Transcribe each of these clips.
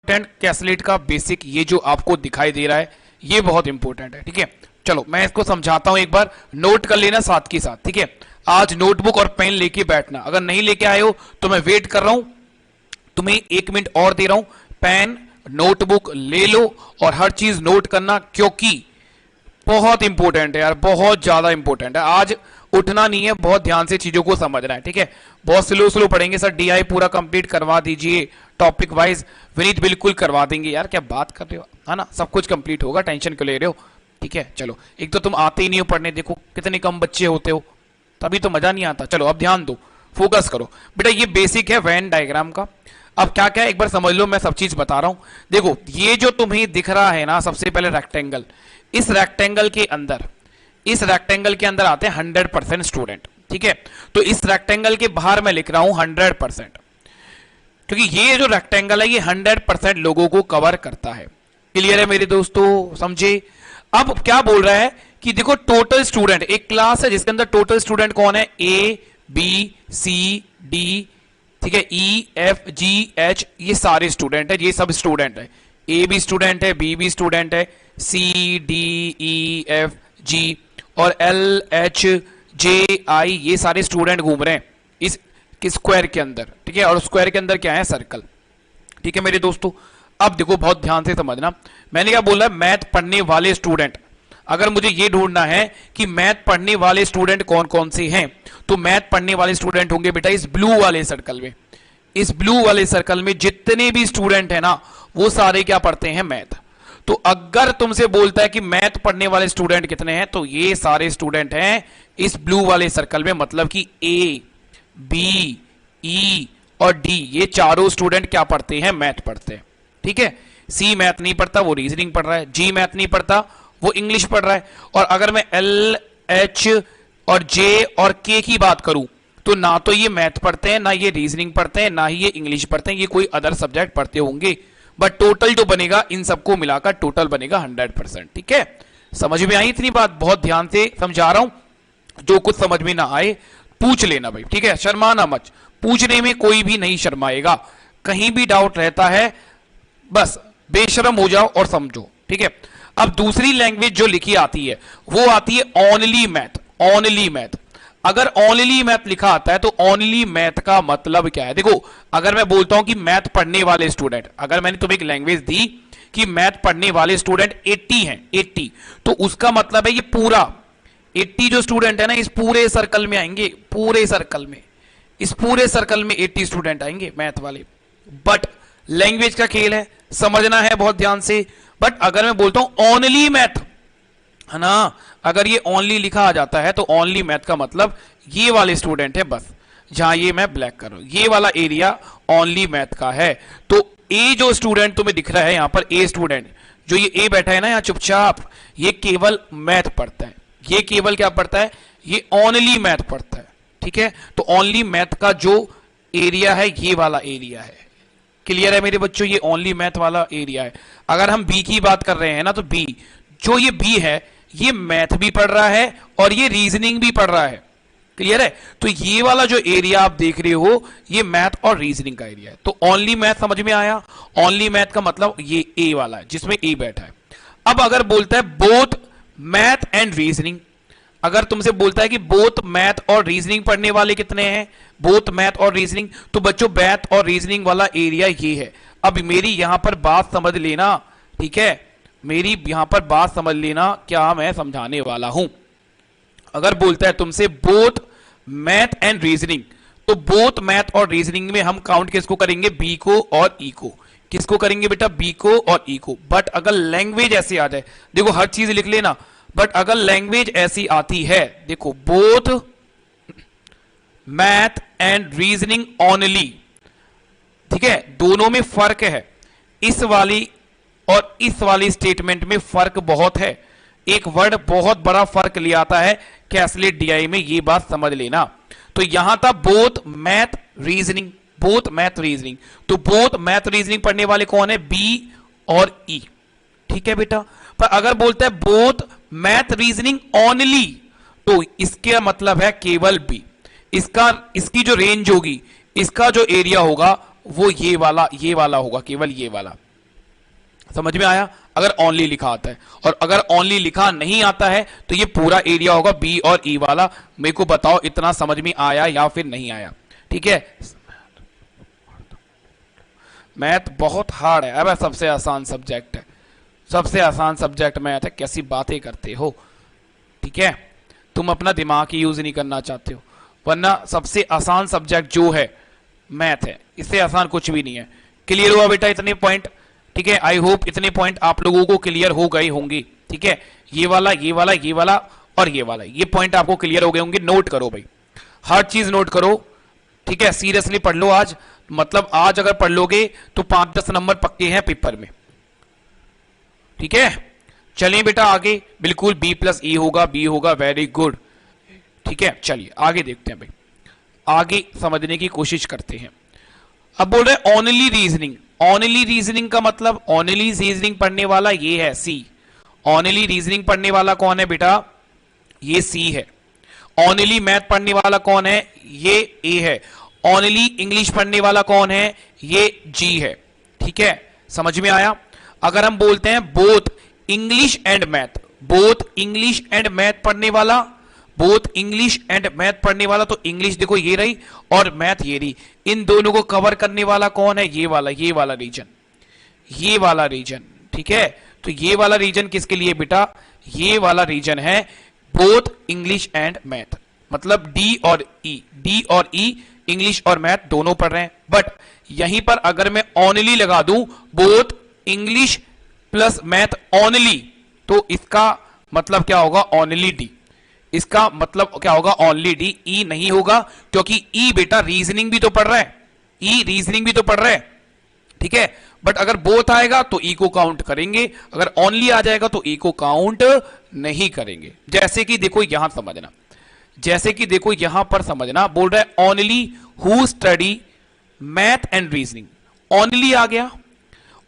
Reactant कैसलेट का basic ये जो आपको दिखाई दे रहा है ये बहुत इंपॉर्टेंट है, ठीक है। चलो मैं इसको समझाता हूं, एक बार नोट कर लेना साथ के साथ, ठीक है। आज नोटबुक और पेन लेके बैठना, अगर नहीं लेके आए हो तो मैं वेट कर रहा हूं, तुम्हें 1 मिनट और दे रहा हूं। पेन नोटबुक ले लो और हर चीज नोट करना, क्योंकि बहुत इंपॉर्टेंट है यार, बहुत ज्यादा इंपॉर्टेंट है। आज उठना नहीं है, बहुत ध्यान से चीजों को समझना है, ठीक है। बहुत स्लो स्लो पढ़ेंगे सर, डीआई पूरा कंप्लीट करवा दीजिए टॉपिक वाइज। विनीत बिल्कुल करवा देंगे यार, क्या बात कर रहे हो, है ना, सब कुछ कंप्लीट होगा, टेंशन क्यों ले रहे हो, ठीक है। चलो, एक तो तुम आते ही नहीं हो पढ़ने, देखो कितने कम बच्चे होते हो, तभी तो मजा नहीं आता। चलो अब ध्यान दो, फोकस करो बेटा, ये बेसिक है वेन डायग्राम का। अब क्या क्या एक बार समझ लो, मैं सब चीज बता रहा हूं। देखो ये जो तुम्हें दिख रहा है ना, सबसे पहले रेक्टेंगल, इस रेक्टेंगल के अंदर आते हैं 100% स्टूडेंट, ठीक है। तो इस रेक्टेंगल के बाहर मैं लिख रहा हूं 100%, क्योंकि ये जो रेक्टेंगल है ये 100% लोगों को कवर करता है। क्लियर है मेरे दोस्तों, समझे। अब क्या बोल रहा है कि देखो टोटल स्टूडेंट, एक क्लास है जिसके अंदर टोटल स्टूडेंट कौन है, ए बी सी डी, ठीक है, ई एफ जी एच, ये सारे स्टूडेंट है, ये सब स्टूडेंट है। ए भी स्टूडेंट है, बी भी स्टूडेंट है, सी डी ई एफ जी और एल एच जे आई, ये सारे स्टूडेंट घूम रहे हैं इस स्क्वायर के अंदर, ठीक है। और स्क्वायर के अंदर क्या है, सर्कल, ठीक है मेरे दोस्तों। अब देखो बहुत ध्यान से समझना, मैंने क्या बोला, मैथ पढ़ने वाले स्टूडेंट। अगर मुझे ये ढूंढना है कि मैथ पढ़ने वाले स्टूडेंट कौन कौन से हैं, तो मैथ पढ़ने वाले स्टूडेंट होंगे बेटा इस ब्लू वाले सर्कल में। इस ब्लू वाले सर्कल में जितने भी स्टूडेंट है ना, वो सारे क्या पढ़ते हैं, मैथ। तो अगर तुमसे बोलता है कि मैथ पढ़ने वाले स्टूडेंट कितने हैं, तो ये सारे स्टूडेंट हैं इस ब्लू वाले सर्कल में, मतलब कि ए बी ई और डी, ये चारों स्टूडेंट क्या पढ़ते हैं, मैथ पढ़ते हैं, ठीक है। सी मैथ नहीं पढ़ता, वो रीजनिंग पढ़ रहा है। जी मैथ नहीं पढ़ता, वो इंग्लिश पढ़ रहा है। और अगर मैं एल एच और जे और के की बात करूं, तो ना तो ये मैथ पढ़ते हैं, ना ये रीजनिंग पढ़ते हैं, ना ही ये इंग्लिश पढ़ते हैं, ये कोई अदर सब्जेक्ट पढ़ते होंगे। बट टोटल जो बनेगा इन सबको मिलाकर टोटल बनेगा 100%, ठीक है। समझ में आई इतनी बात, बहुत ध्यान से समझा रहा हूं, जो कुछ समझ में ना आए पूछ लेना भाई, ठीक है, शर्माना मत, पूछने में कोई भी नहीं शर्माएगा। कहीं भी डाउट रहता है बस बेशरम हो जाओ और समझो, ठीक है। अब दूसरी लैंग्वेज जो लिखी आती है वो आती है ओनली मैथ। ओनली मैथ, अगर ओनली मैथ लिखा आता है तो ओनली मैथ का मतलब क्या है, देखो अगर मैं बोलता हूं कि मैथ पढ़ने वाले स्टूडेंट, अगर मैंने तुम्हें एक लैंग्वेज दी कि मैथ पढ़ने वाले स्टूडेंट 80 हैं, 80, तो उसका मतलब है ये पूरा 80 जो स्टूडेंट है ना, इस पूरे सर्कल में आएंगे, पूरे सर्कल में, इस पूरे सर्कल में 80 स्टूडेंट आएंगे मैथ वाले। बट लैंग्वेज का खेल है, समझना है बहुत ध्यान से। बट अगर मैं बोलता हूं ओनली मैथ, है ना, अगर ये ओनली लिखा आ जाता है तो ओनली मैथ का मतलब ये वाले स्टूडेंट है, बस जहां ये मैं ब्लैक कर रहा हूं, ये वाला एरिया ओनली मैथ का है। तो ए जो स्टूडेंट तुम्हें दिख रहा है यहां पर, ए स्टूडेंट, जो ये ए बैठा है ना यहां चुपचाप, ये केवल मैथ पढ़ता है। ये केवल क्या पढ़ता है, ये ओनली मैथ पढ़ता है, ठीक है। तो ओनली मैथ का जो एरिया है ये वाला एरिया है। क्लियर है मेरे बच्चों, ये ओनली मैथ वाला एरिया है। अगर हम बी की बात कर रहे हैं ना, तो बी, जो ये बी है ये मैथ भी पढ़ रहा है और ये रीजनिंग भी पढ़ रहा है। क्लियर है, तो ये वाला जो एरिया आप देख रहे हो ये मैथ और रीजनिंग का एरिया है। तो ओनली मैथ समझ में आया, ओनली मैथ का मतलब ये ए वाला है जिसमें ए बैठा है। अब अगर बोलता है बोथ मैथ एंड रीजनिंग, अगर तुमसे बोलता है कि बोथ मैथ और रीजनिंग पढ़ने वाले कितने हैं, बोथ मैथ और रीजनिंग, तो बच्चों मैथ और रीजनिंग वाला एरिया ये है। अब मेरी यहां पर बात समझ लेना, ठीक है, मेरी यहां पर बात समझ लेना क्या मैं समझाने वाला हूं। अगर बोलता है तुमसे बोथ मैथ एंड रीजनिंग, तो बोथ मैथ और रीजनिंग में हम काउंट किसको करेंगे, बी को और ई को। किसको करेंगे बेटा, बी को और ई को। बट अगर लैंग्वेज ऐसे आ जाए, देखो हर चीज लिख लेना, बट अगर लैंग्वेज ऐसी आती है, देखो both math and reasoning only, ठीक है, दोनों में फर्क है। इस वाली और इस वाली स्टेटमेंट में फर्क बहुत है। एक वर्ड बहुत बड़ा फर्क ले आता है कैसलेट डीआई में, ये बात समझ लेना। तो यहां था both math reasoning, both math reasoning, तो बोथ मैथ रीजनिंग पढ़ने वाले कौन है, बी और ई, ठीक है बेटा। पर अगर बोलता है बोथ मैथ रीजनिंग ओनली, तो इसका मतलब है केवल बी। इसकी जो रेंज होगी, इसका जो एरिया होगा वो ये वाला होगा, केवल ये वाला। समझ में आया? अगर ओनली लिखा आता है, और अगर ओनली लिखा नहीं आता है तो ये पूरा एरिया होगा बी और ई वाला। मेरे को बताओ इतना समझ में आया या फिर नहीं आया? ठीक है, मैथ बहुत हार्ड है। अब सबसे आसान सब्जेक्ट है, सबसे आसान सब्जेक्ट मैथ है। कैसी बातें करते हो? ठीक है, तुम अपना दिमाग ही यूज नहीं करना चाहते हो, वरना सबसे आसान सब्जेक्ट जो है मैथ है, इससे आसान कुछ भी नहीं है। क्लियर हुआ बेटा इतने पॉइंट? ठीक है, आई होप इतने पॉइंट आप लोगों को क्लियर हो गए होंगे। ठीक है, ये वाला ये वाला ये वाला और ये वाला, ये पॉइंट आपको क्लियर हो गए होंगे। नोट करो भाई, हर चीज नोट करो। ठीक है, सीरियसली पढ़ लो आज, मतलब आज अगर पढ़ लोगे तो 5-10 नंबर पक्के हैं पेपर में। ठीक है, चलिए बेटा आगे, बिल्कुल बी प्लस ई होगा, बी होगा, वेरी गुड। ठीक है, चलिए आगे देखते हैं भाई, आगे समझने की कोशिश करते हैं। अब बोल रहे ओनली रीजनिंग। ओनली रीजनिंग का मतलब, ओनली रीजनिंग पढ़ने वाला ये है सी। ओनली रीजनिंग पढ़ने वाला कौन है बेटा? ये सी है। ओनली मैथ पढ़ने वाला कौन है? ये ए है। ओनली इंग्लिश पढ़ने वाला कौन है? ये जी है। ठीक है, समझ में आया? अगर हम बोलते हैं both English and math, both English and math पढ़ने वाला, बोथ इंग्लिश एंड मैथ पढ़ने वाला, तो इंग्लिश देखो ये रही और मैथ ये रही, इन दोनों को कवर करने वाला कौन है? ये वाला रीजन, ये वाला रीजन। ठीक है, तो ये वाला रीजन किसके लिए बेटा? ये वाला रीजन है बोथ इंग्लिश एंड मैथ, मतलब डी और ई, डी और ई इंग्लिश और मैथ दोनों पढ़ रहे हैं। बट यहीं पर अगर मैं ओनली लगा दूं, both English plus math only, तो इसका मतलब क्या होगा? Only D. इसका मतलब क्या होगा? Only D. ई नहीं होगा, क्योंकि ई बेटा रीजनिंग भी तो पढ़ रहा है, ई रीजनिंग भी तो पढ़ रहा है। ठीक है, बट अगर बोथ आएगा तो ई को काउंट करेंगे, अगर ओनली आ जाएगा तो ई को काउंट नहीं करेंगे। जैसे कि देखो यहां समझना, जैसे कि देखो यहां पर समझना, बोल रहा है only who study math and reasoning. Only आ गया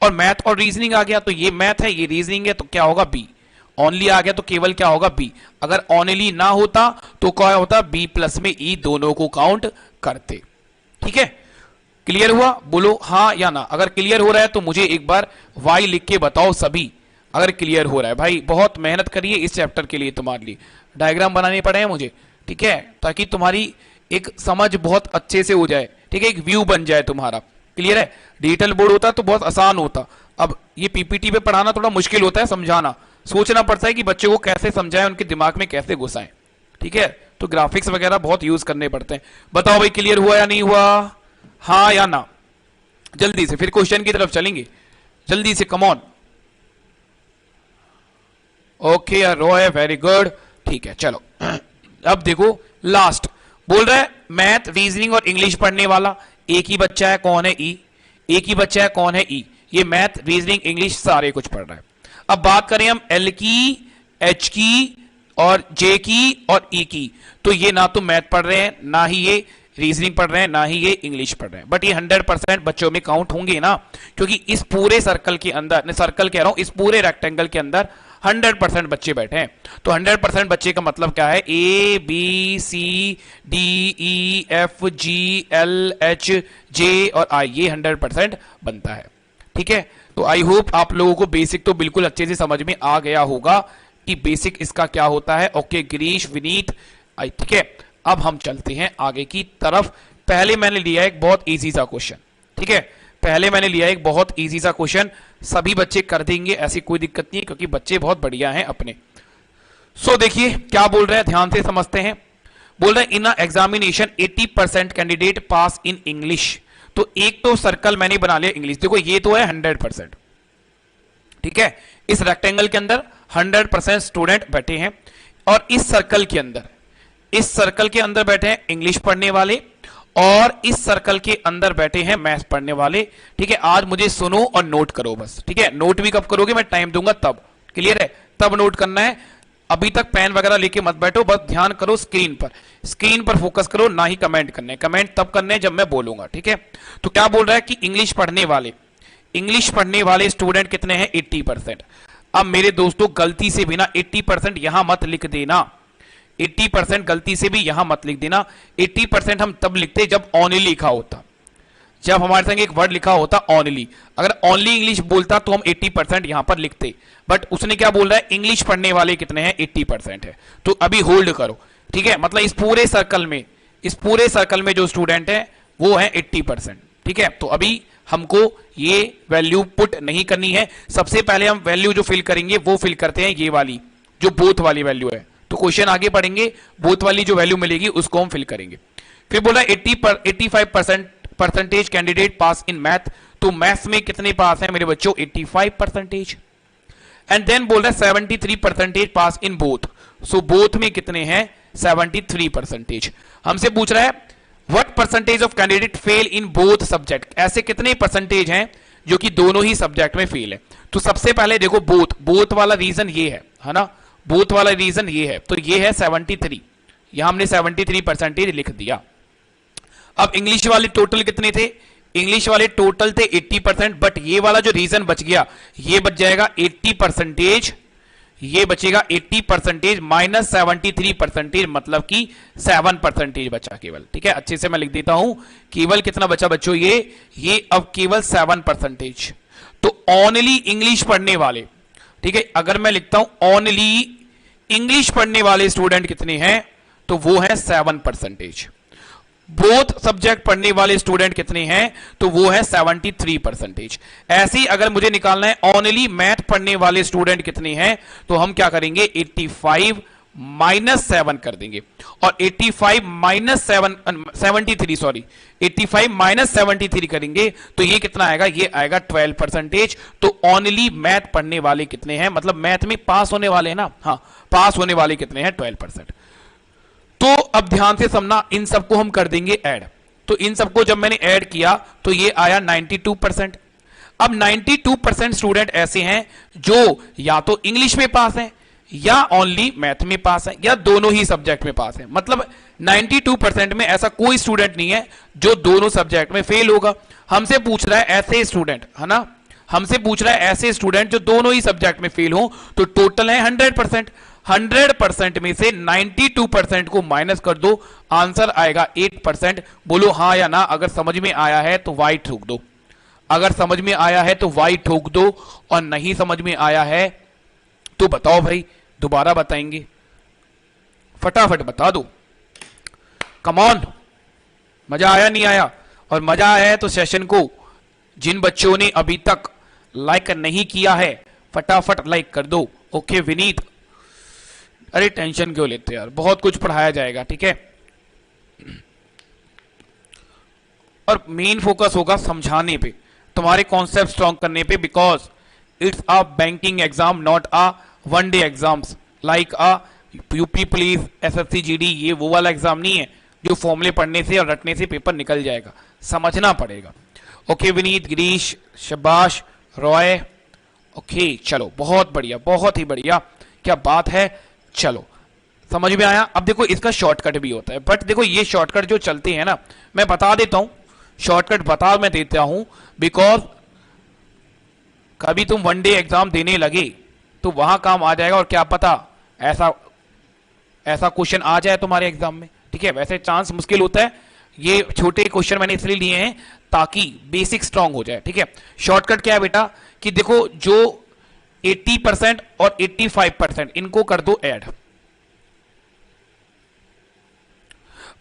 और मैथ और रीजनिंग आ गया, तो ये मैथ है ये रीजनिंग है, तो क्या होगा? बी। ओनली आ गया तो केवल क्या होगा? बी। अगर ओनली ना होता तो क्या होता? बी प्लस में ई दोनों को काउंट करते। ठीक है, क्लियर हुआ? बोलो हाँ या ना। अगर क्लियर हो रहा है तो मुझे एक बार वाई लिख के बताओ सभी, अगर क्लियर हो रहा है। भाई बहुत मेहनत करिए इस चैप्टर के लिए, तुम्हारे लिए डायग्राम बनाने पड़े हैं मुझे। ठीक है, ताकि तुम्हारी एक समझ बहुत अच्छे से हो जाए। ठीक है, एक व्यू बन जाए तुम्हारा। क्लियर है? डिजिटल बोर्ड होता तो बहुत आसान होता, अब ये पीपीटी पे पढ़ाना थोड़ा मुश्किल होता है, समझाना सोचना पड़ता है कि बच्चे को कैसे समझाएं, उनके दिमाग में कैसे घुसाएं। ठीक है, तो ग्राफिक्स वगैरह बहुत यूज करने पड़ते हैं। बताओ भाई क्लियर हुआ या नहीं हुआ? हाँ या ना? जल्दी से फिर क्वेश्चन की तरफ चलेंगे, जल्दी से, come on. Okay Roy, very good. ठीक है, चलो अब देखो लास्ट बोल रहा है मैथ रीजनिंग और इंग्लिश पढ़ने वाला एक ही बच्चा है, कौन है? ई। एक ही बच्चा है, कौन है? ई। ये मैथ रीजनिंग इंग्लिश सारे कुछ पढ़ रहा है। अब बात करें हम एल की, एच की और जे की और ई की, तो ये ना तो मैथ पढ़ रहे हैं, ना ही ये रीजनिंग पढ़ रहे हैं, ना ही ये इंग्लिश पढ़ रहे हैं। बट ये 100% बच्चों में काउंट होंगे ना, क्योंकि इस पूरे सर्कल के अंदर, सर्कल कह रहा हूं, इस पूरे रेक्टेंगल के अंदर 100% बच्चे बैठे हैं। तो 100% बच्चे का मतलब क्या है? A B C D E F G L H J और आई, ये 100% बनता है। ठीक है, तो आई होप आप लोगों को बेसिक तो बिल्कुल अच्छे से समझ में आ गया होगा कि बेसिक इसका क्या होता है। ओके गिरीश, विनीत, ठीक है, अब हम चलते हैं आगे की तरफ। पहले मैंने लिया एक बहुत इजी सा क्वेश्चन। ठीक है, पहले मैंने लिया एक बहुत इजी सा क्वेश्चन, सभी बच्चे कर देंगे, ऐसी कोई दिक्कत नहीं है, क्योंकि बच्चे बहुत बढ़िया हैं अपने। सो देखिए क्या बोल रहे हैं, ध्यान से समझते हैं। बोल रहे हैं in examination 80% candidate pass in English. तो एक तो सर्कल मैंने बना लिया इंग्लिश, देखो ये तो है 100%। ठीक है, इस रेक्टेंगल के अंदर 100% स्टूडेंट बैठे हैं, और इस सर्कल के अंदर, इस सर्कल के अंदर बैठे हैं इंग्लिश पढ़ने वाले, और इस सर्कल के अंदर बैठे हैं मैथ्स पढ़ने वाले। ठीक है, आज मुझे सुनो और नोट करो बस। ठीक है, नोट भी कब करोगे? मैं टाइम दूंगा तब। क्लियर है? तब नोट करना है, अभी तक पेन वगैरह लेके मत बैठो, बस ध्यान करो स्क्रीन पर, स्क्रीन पर फोकस करो, ना ही कमेंट करने। कमेंट तब करने जब मैं बोलूंगा। ठीक है, तो क्या बोल रहा है कि इंग्लिश पढ़ने वाले स्टूडेंट कितने हैं? 80%। अब मेरे दोस्तों गलती से भी ना 80% यहां मत लिख देना, 80% गलती से भी यहां मत लिख देना। 80% हम तब लिखते जब ओनली लिखा होता, जब हमारे संग एक वर्ड लिखा होता ओनली, अगर ओनली इंग्लिश बोलता तो हम 80% यहां पर लिखते, बट उसने क्या बोल रहा है, इंग्लिश पढ़ने वाले कितने हैं, 80% है। तो अभी होल्ड करो, ठीक है, मतलब इस पूरे सर्कल में जो स्टूडेंट है वो है 80%, ठीक है। तो अभी हमको ये वैल्यू पुट नहीं करनी है, सबसे पहले हम वैल्यू जो फिल करेंगे वो फिल करते हैं ये वाली जो बोथ वाली वैल्यू है। तो क्वेश्चन आगे पढ़ेंगे, बोथ वाली जो वैल्यू मिलेगी उसको हम फिल करेंगे। फिर बोला 85% कैंडिडेट पास इन मैथ, तो मैथ्स में कितने पास हैं मेरे बच्चों, 85%। एंड देन बोल रहा है 73% पास इन बोथ, सो बोथ में कितने हैं, 73%। हमसे पूछ रहा है what percentage of candidate fail in both subject, ऐसे कितने परसेंटेज हैं जो कि दोनों ही सब्जेक्ट में फेल है। तो सबसे पहले देखो बोथ वाला रीजन ये है ना, बोथ वाला रीजन ये है, तो ये है 73, यहां हमने 73% लिख दिया। अब इंग्लिश वाले टोटल कितने थे, इंग्लिश वाले टोटल थे 80%, बट ये वाला जो रीजन बच गया ये बच जाएगा 80%, ये बचेगा 80% माइनस 73%, मतलब कि 7% बचा केवल, ठीक है। अच्छे से मैं लिख देता हूं, केवल कितना बचा बच्चों, ये अब केवल 7%। तो ओनली इंग्लिश पढ़ने वाले, ठीक है, अगर मैं लिखता हूं ओनली इंग्लिश पढ़ने वाले स्टूडेंट कितने हैं, तो वो है 7%। बोथ सब्जेक्ट पढ़ने वाले स्टूडेंट कितने हैं, तो वो है 73%। ऐसे ही अगर मुझे निकालना है ओनली मैथ पढ़ने वाले स्टूडेंट कितने हैं, तो हम क्या करेंगे, 85 माइनस 7 कर देंगे, और 85 माइनस 73 करेंगे तो ये कितना आएगा, ये आएगा 12%। तो ओनली मैथ पढ़ने वाले कितने हैं, मतलब मैथ में पास होने वाले हैं ना, हाँ पास होने वाले कितने हैं, 12%। तो अब ध्यान से समझना, इन सबको हम कर देंगे ऐड। तो इन सबको जब मैंने ऐड किया तो ये आया 92%। अब 92% स्टूडेंट ऐसे हैं जो या तो इंग्लिश में पास हैं, या ओनली मैथ में पास है, या दोनों ही सब्जेक्ट में पास है। मतलब 92% में ऐसा कोई स्टूडेंट नहीं है जो दोनों सब्जेक्ट में फेल होगा। हमसे पूछ रहा है ऐसे स्टूडेंट, है ना, हमसे पूछ रहा है ऐसे स्टूडेंट जो दोनों ही सब्जेक्ट में फेल हो, तो टोटल है 100%। 100% में से 92% को माइनस कर दो, आंसर आएगा 8%। बोलो हाँ या ना, अगर समझ में आया है तो वाई ठोक दो, अगर समझ में आया है तो वाई ठोक दो, और नहीं समझ में आया है तो बताओ भाई, दोबारा बताएंगे, फटाफट बता दो, कम ऑन। मजा आया नहीं आया, और मजा आया है तो सेशन को जिन बच्चों ने अभी तक लाइक नहीं किया है फटाफट लाइक कर दो। ओके विनीत, अरे टेंशन क्यों लेते यार, बहुत कुछ पढ़ाया जाएगा, ठीक है। और मेन फोकस होगा समझाने पे, तुम्हारे कॉन्सेप्ट स्ट्रॉन्ग करने पे, because it's a banking exam, not a one day exams like a UP police, SSC GD. ये वो वाला एग्जाम नहीं है जो फॉर्मूले पढ़ने से और रटने से पेपर निकल जाएगा, समझना पड़ेगा। ओके विनीत, गिरीश, शबाश, रॉय, ओके चलो बहुत बढ़िया, बहुत ही बढ़िया, क्या बात है। चलो समझ में आया। अब देखो इसका शॉर्टकट भी होता है, बट देखो ये शॉर्टकट जो चलते हैं ना, मैं बता देता हूं, शॉर्टकट बता मैं देता हूं, बिकॉज कभी तुम वन डे एग्जाम देने लगे तो वहां काम आ जाएगा, और क्या पता ऐसा क्वेश्चन आ जाए तुम्हारे एग्जाम में, ठीक है। वैसे चांस मुश्किल होता है, ये छोटे क्वेश्चन मैंने इसलिए लिए हैं ताकि बेसिक स्ट्रांग हो जाए, ठीक है। शॉर्टकट क्या है बेटा, कि देखो जो 80% और 85% इनको कर दो ऐड,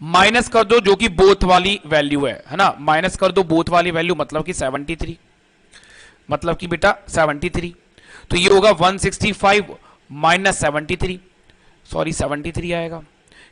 माइनस कर दो जो कि बोथ वाली वैल्यू है ना, माइनस कर दो बोथ वाली वैल्यू, मतलब कि 73, मतलब कि बेटा 73। तो ये होगा 165 माइनस 73, सॉरी 73 आएगा,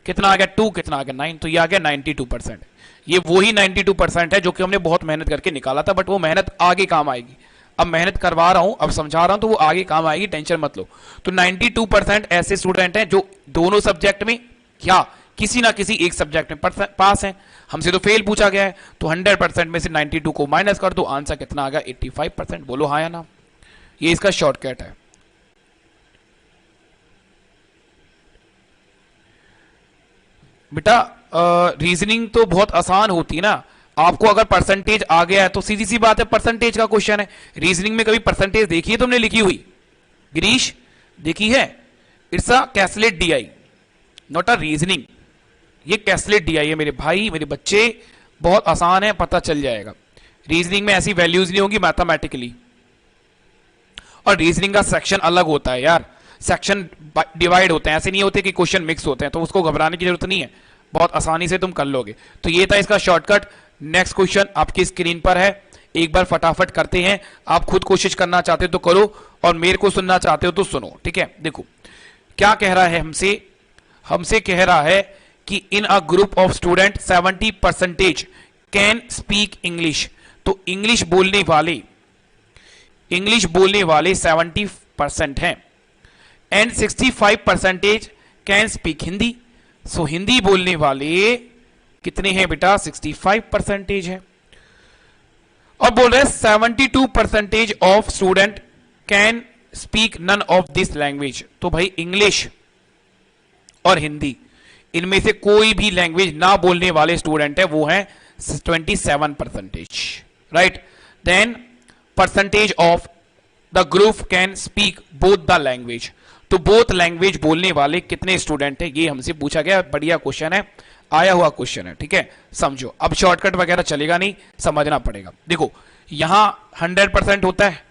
कितना आ गया 2, कितना आ गया 9, तो ये आ गया 92%। ये वही 92% है जो कि हमने बहुत मेहनत करके निकाला था, बट वो मेहनत आगे काम आएगी। अब मेहनत करवा रहा हूं, अब समझा रहा हूं, तो वो आगे काम आएगी, टेंशन मत लो। तो 92% ऐसे स्टूडेंट हैं जो दोनों सब्जेक्ट में या किसी ना किसी एक सब्जेक्ट में पास हैं। हमसे तो फेल पूछा गया है, तो 100% में से 92 को माइनस कर दो, आंसर कितना आ गया 85%। बोलो हाँ या ना, ये इसका शॉर्टकट है। बेटा रीजनिंग तो बहुत आसान होती है ना, आपको अगर परसेंटेज आ गया है तो सीधी सी बात है, परसेंटेज का क्वेश्चन है। रीजनिंग में कभी परसेंटेज देखी है तुमने लिखी हुई, गिरीश देखी है? It's a caselet DI, not a reasoning. ये कैसलेट डीआई है मेरे भाई, मेरे बच्चे, बहुत आसान है, पता चल जाएगा। रीजनिंग में ऐसी वैल्यूज नहीं होंगी मैथमेटिकली, और रीजनिंग का सेक्शन अलग होता है यार, सेक्शन डिवाइड होते हैं, ऐसे नहीं होते कि क्वेश्चन मिक्स होते हैं, तो उसको घबराने की जरूरत नहीं है, बहुत आसानी से तुम कर लोगे। तो ये था इसका शॉर्टकट। नेक्स्ट क्वेश्चन आपकी स्क्रीन पर है, एक बार फटाफट करते हैं। आप खुद कोशिश करना चाहते हो तो करो, और मेरे को सुनना चाहते हो तो सुनो, ठीक है। देखो क्या कह रहा है हमसे, हमसे कह रहा है कि in a group of student 70% can speak English. तो इंग्लिश बोलने वाले 70% हैं, and 65% can speak Hindi. So Hindi बोलने वाले कितने हैं बेटा, 65% है। और बोल रहे हैं 72% of student can speak none of this language. तो भाई इंग्लिश और हिंदी, इनमें से कोई भी लैंग्वेज ना बोलने वाले स्टूडेंट है वो है 27%, right. Then percentage of the group can speak both the language. तो बोथ लैंग्वेज बोलने वाले कितने स्टूडेंट है, ये हमसे पूछा गया। बढ़िया क्वेश्चन है, आया हुआ क्वेश्चन है, ठीक है। समझो, अब शॉर्टकट वगैरह चलेगा नहीं, समझना पड़ेगा। देखो यहां 100% होता है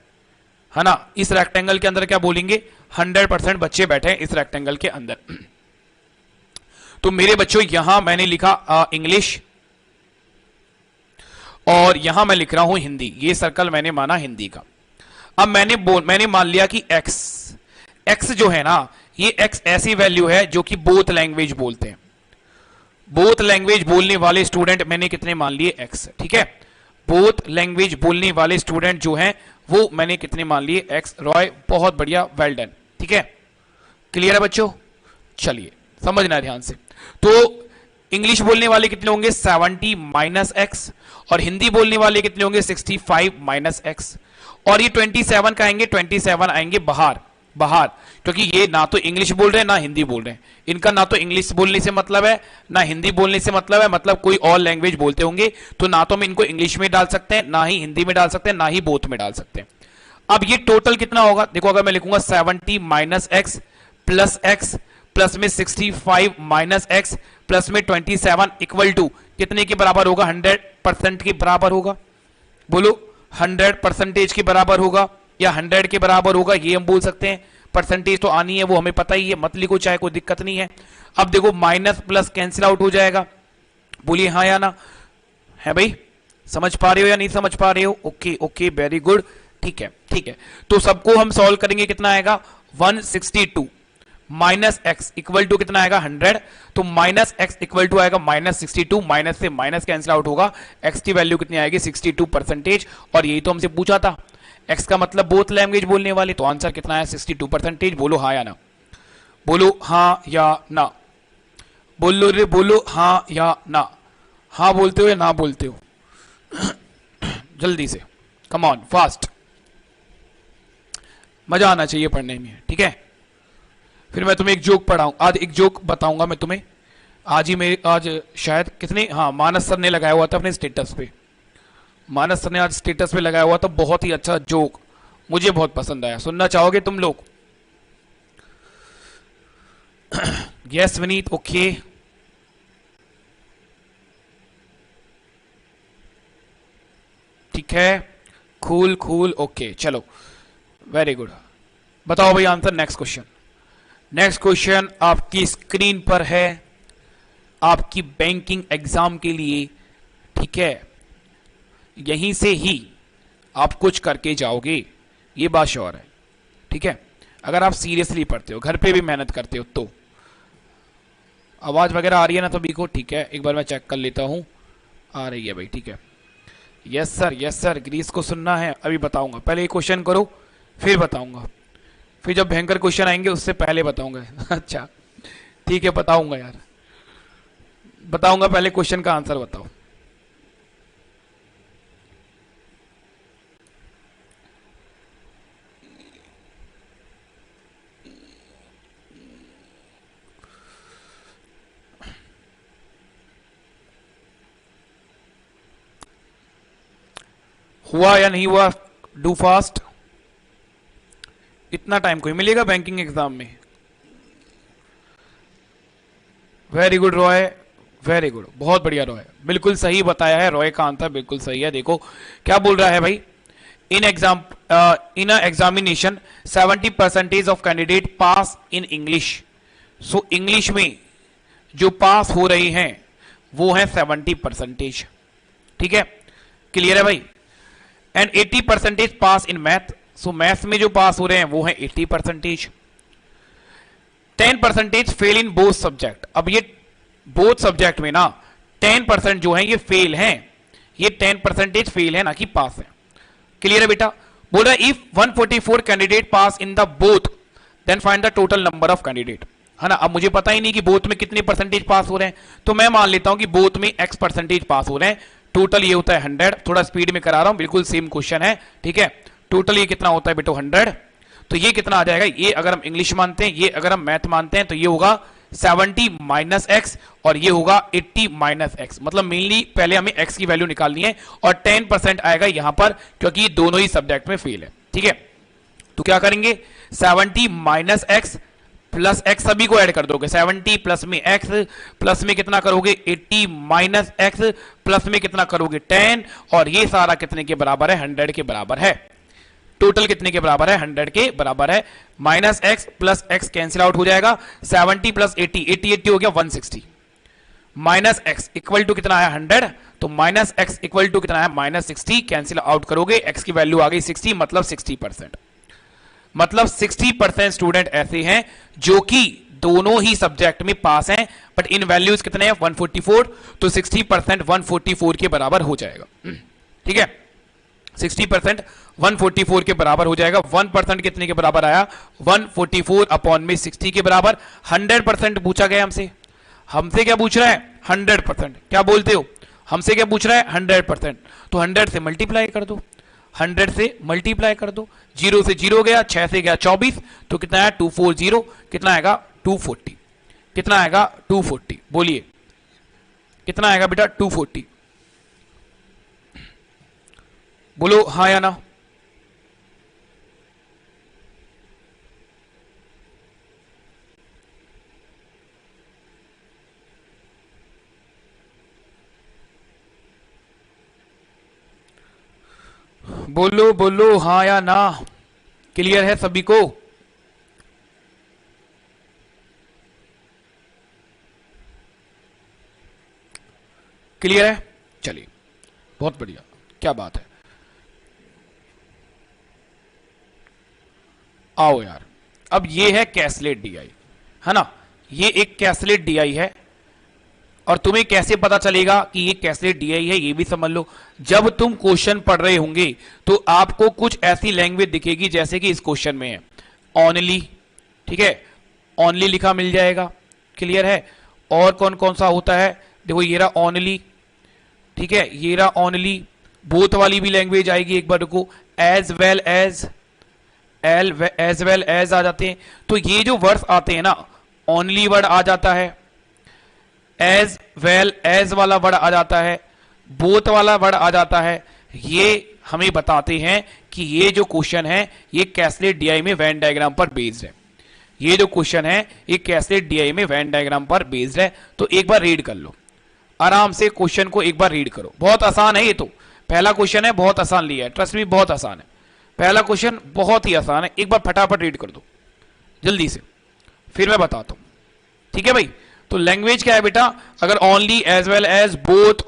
ना, इस रेक्टेंगल के अंदर क्या बोलेंगे, 100% बच्चे बैठे हैं इस रेक्टेंगल के अंदर। तो मेरे बच्चों यहां मैंने लिखा इंग्लिश, और यहां मैं लिख रहा हूं हिंदी, ये सर्कल मैंने माना हिंदी का। अब मैंने मान लिया कि एक्स जो है ना, ये एक्स ऐसी वैल्यू है जो कि बोथ लैंग्वेज बोलते हैं। बोथ लैंग्वेज बोलने वाले स्टूडेंट मैंने कितने मान लिए, एक्स, ठीक है। बोथ लैंग्वेज बोलने वाले स्टूडेंट जो हैं वो मैंने कितने मान लिए, एक्स। रॉय बहुत बढ़िया, वेल डन, ठीक है। क्लियर है बच्चों, चलिए समझना ध्यान से। तो इंग्लिश बोलने वाले कितने होंगे, 70 माइनस एक्स, और हिंदी बोलने वाले कितने होंगे, 65 माइनस एक्स। और ये 27 का आएंगे, 27 आएंगे बाहर, क्योंकि ये ना तो इंग्लिश बोल रहे हैं ना हिंदी बोल रहे हैं। इनका ना तो इंग्लिश बोलने से मतलब है ना हिंदी बोलने से मतलब है, मतलब कोई और लैंग्वेज बोलते होंगे। तो ना तो हम इनको इंग्लिश में डाल सकते हैं, ना ही हिंदी में डाल सकते हैं, ना ही बोथ में डाल सकते हैं। अब ये टोटल कितना होगा, देखो अगर मैं लिखूंगा 70 माइनस एक्स प्लस में 65 माइनस एक्स प्लस में 27 इक्वल टू कितने के बराबर होगा, 100% के बराबर होगा। बोलो 100% के बराबर होगा या 100 के बराबर होगा, ये हम बोल सकते हैं। परसेंटेज तो आनी है, वो हमें पता ही है, मत लिखो चाहे, कोई दिक्कत नहीं है। अब देखो माइनस प्लस कैंसिल आउट हो जाएगा, बोलिए हाँ या ना, है भाई, समझ पा रहे हो या नहीं समझ पा रहे हो, ओके ओके वेरी गुड, ठीक है ठीक है। तो सबको हम सॉल्व करेंगे, कितना आएगा 162 माइनस एक्स इक्वल टू कितना आएगा 100। तो माइनस एक्स इक्वल टू आएगा माइनस 62, माइनस से माइनस कैंसिल आउट होगा, एक्स की वैल्यू कितनी आएगी 62%। और यही तो हमसे पूछा था, एक्स का मतलब बोथ लैंग्वेज बोलने वाले, तो आंसर कितना है 62%। बोलो हाँ या ना, बोलो हाँ या ना, बोलो रे बोलो हाँ या ना, हाँ बोलते हो या ना बोलते हो, जल्दी से, कम ऑन फास्ट, मजा आना चाहिए पढ़ने में, ठीक है। फिर मैं तुम्हें एक जोक पढ़ाऊं, आज एक जोक बताऊंगा मैं तुम्हें, आज शायद कितने, हाँ मानस सर ने लगाया हुआ था अपने स्टेटस पे, मानस सर ने आज स्टेटस पे लगाया हुआ था, बहुत ही अच्छा जोक, मुझे बहुत पसंद आया। सुनना चाहोगे तुम लोग? यस विनीत, ओके, ठीक है, कूल कूल, ओके, चलो वेरी गुड। बताओ भाई answer. Next question, next question आपकी स्क्रीन पर है, आपकी बैंकिंग एग्जाम के लिए, ठीक है। यहीं से ही आप कुछ करके जाओगे, ये बात श्योर है, ठीक है। अगर आप सीरियसली पढ़ते हो, घर पे भी मेहनत करते हो तो। आवाज वगैरह आ रही है ना सभी को, ठीक है। एक बार मैं चेक कर लेता हूं, आ रही है भाई, ठीक है। यस सर, ग्रीस को सुनना है, अभी बताऊंगा, पहले ये क्वेश्चन करो फिर बताऊंगा, फिर जब भयंकर क्वेश्चन आएंगे उससे पहले बताऊंगा। अच्छा ठीक है, बताऊंगा यार, बताऊंगा, पहले क्वेश्चन का आंसर बताओ। हुआ या नहीं हुआ, डू फास्ट। इतना टाइम कोई मिलेगा बैंकिंग एग्जाम में? Very good Roy, very good, बहुत बढ़िया रॉय, बिल्कुल सही बताया है, रॉय का आंसर बिल्कुल सही है। देखो क्या बोल रहा है भाई, in examination 70% of candidate pass in English. So English में जो पास हो रही हैं वो है 70%। ठीक है, क्लियर है भाई। And 80% pass in math. So math में जो पास हो रहे हैं वो है 80%। 10% फेल इन बोथ सब्जेक्ट। अब ये बोथ सब्जेक्ट में ना 10% जो है ये फेल हैं, ये 10% फेल है ना कि पास है। क्लियर है बेटा। बोल रहा है if 144 candidate pass in the both then find the total number of candidate, है ना। अब मुझे पता ही नहीं कि बोथ में कितने परसेंटेज पास हो रहे हैं, तो मैं मान लेता हूं कि बोथ में x% पास हो रहे हैं। टोटल ये होता है 100। थोड़ा स्पीड में करा रहा हूं, बिल्कुल सेम क्वेश्चन है। ठीक है, टोटल ये कितना होता है बेटो 100। तो ये कितना आ जाएगा, ये अगर हम इंग्लिश मानते हैं, ये अगर हम मैथ मानते हैं, तो ये होगा 70 माइनस एक्स और ये होगा 80 माइनस एक्स। मतलब मेनली पहले हमें एक्स की वैल्यू निकालनी है और 10% आएगा यहां पर, क्योंकि ये दोनों ही सब्जेक्ट में फेल है। ठीक है, तो क्या करेंगे, 70 माइनस एक्स प्लस एक्स सभी को ऐड कर दोगे। 70 प्लस में एक्स, प्लस में कितना करोगे 80 माइनस एक्स, प्लस में कितना करोगे 10, और ये सारा कितने के बराबर है, 100 के बराबर है। टोटल कितने के बराबर है, 100 के बराबर है। Minus x plus x cancel out हो जाएगा। 70 प्लस 80, 80 हो गया 160। माइनस एक्स इक्वल टू कितना आया 100, तो माइनस एक्स इक्वल टू कितना है -60। कैंसिल आउट करोगे, एक्स की वैल्यू आ गई 60, मतलब 60%। मतलब 60% स्टूडेंट ऐसे हैं जो कि दोनों ही सब्जेक्ट में पास हैं, बट इन वैल्यूज कितने हैं 144, तो 60% 144 के बराबर हो जाएगा। ठीक है, 60% 144 के बराबर हो जाएगा। 1% कितने के बराबर आया, 144 अपॉन में 60 के बराबर। 100% पूछा गया हमसे। हमसे क्या पूछ रहा है 100%। क्या बोलते हो, हमसे क्या पूछ रहा है 100%। तो 100 से मल्टीप्लाई कर दो, 100 से मल्टीप्लाई कर दो। 0 से 0 गया, 6 से गया 24, तो कितना है 240, कितना आएगा 240। कितना आएगा 240, बोलिए कितना आएगा बेटा 240, बोलो हाँ या ना। बोलो बोलो हाँ या ना। क्लियर है सभी को। क्लियर है, चलिए बहुत बढ़िया, क्या बात है। आओ यार, अब ये है कैसलेट डीआई, है ना। ये एक कैसलेट डीआई है, और तुम्हें कैसे पता चलेगा कि ये कैसलेट डीआई है, ये भी समझ लो। जब तुम क्वेश्चन पढ़ रहे होंगे तो आपको कुछ ऐसी लैंग्वेज दिखेगी जैसे कि इस क्वेश्चन में है ओनली। ठीक है, ओनली लिखा मिल जाएगा। क्लियर है। और कौन कौन सा होता है, देखो ये रहा ओनली। ठीक है, ये रहा ओनली। बोथ वाली भी लैंग्वेज आएगी, एक बार रुको। As well as, as well as आ जाते हैं। तो ये जो वर्ड्स आते हैं ना, ओनली वर्ड आ जाता है, एज वेल एज वाला वर्ड आ जाता है, बोथ वाला वर्ड आ जाता है। ये हमें बताते हैं कि ये जो क्वेश्चन है ये कैसलेट डीआई में वेन डायग्राम पर बेस्ड है। ये जो क्वेश्चन है ये कैसलेट डीआई में वेन डायग्राम पर बेस्ड है। तो एक बार रीड कर लो आराम से, क्वेश्चन को एक बार रीड करो। बहुत आसान है ये, तो पहला क्वेश्चन है, बहुत आसान लिया है, ट्रस्ट मी बहुत आसान है। पहला क्वेश्चन बहुत ही आसान है, एक बार फटाफट रीड कर दो जल्दी से, फिर मैं बताता हूं। ठीक है भाई। तो लैंग्वेज क्या है बेटा, अगर only as well as both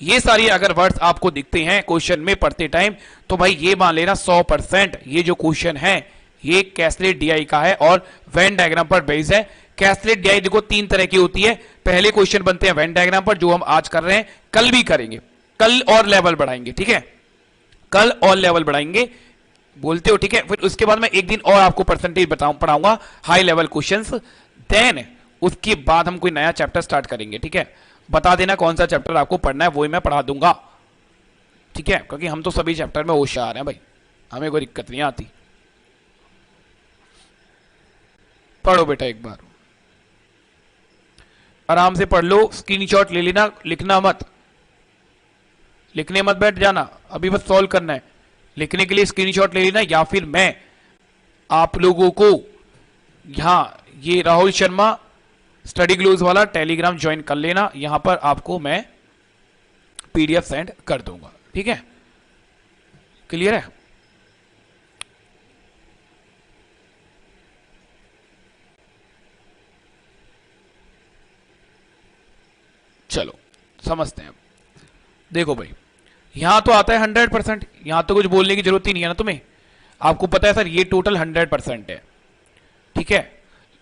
ये सारी अगर वर्ड्स आपको दिखते हैं क्वेश्चन में पढ़ते टाइम, तो भाई ये मान लेना 100% ये जो क्वेश्चन है ये कैसलेट डीआई का है और वेन डायग्राम पर बेस्ड है। कैसलेट डीआई देखो 3 तरह की होती है। पहले क्वेश्चन बनते हैं वेन डायग्राम पर, जो हम आज कर रहे हैं, कल भी करेंगे, कल और लेवल बढ़ाएंगे। ठीक है, कल और लेवल बढ़ाएंगे, बोलते हो। ठीक है, फिर उसके बाद मैं एक दिन और आपको परसेंटेज पढ़ाऊंगा हाई लेवल क्वेश्चंस। देन उसके बाद हम कोई नया चैप्टर स्टार्ट करेंगे। ठीक है, बता देना कौन सा चैप्टर आपको पढ़ना है, वो ही मैं पढ़ा दूंगा। ठीक है, क्योंकि हम तो सभी चैप्टर में होशियार हैं भाई, हमें कोई दिक्कत नहीं आती। पढ़ो बेटा एक बार आराम से पढ़ लो, स्क्रीनशॉट ले लेना, लिखना मत, लिखने मत बैठ जाना, अभी बस सॉल्व करना है। लिखने के लिए स्क्रीनशॉट ले लेना, या फिर मैं आप लोगों को यहां ये राहुल शर्मा स्टडी ग्लोव्स वाला टेलीग्राम ज्वाइन कर लेना, यहां पर आपको मैं पीडीएफ सेंड कर दूंगा, ठीक है? क्लियर है? चलो समझते हैं। देखो भाई, यहां तो आता है 100%, यहां तो कुछ बोलने की जरूरत ही नहीं है ना तुम्हें, आपको पता है सर ये टोटल 100% है, ठीक है?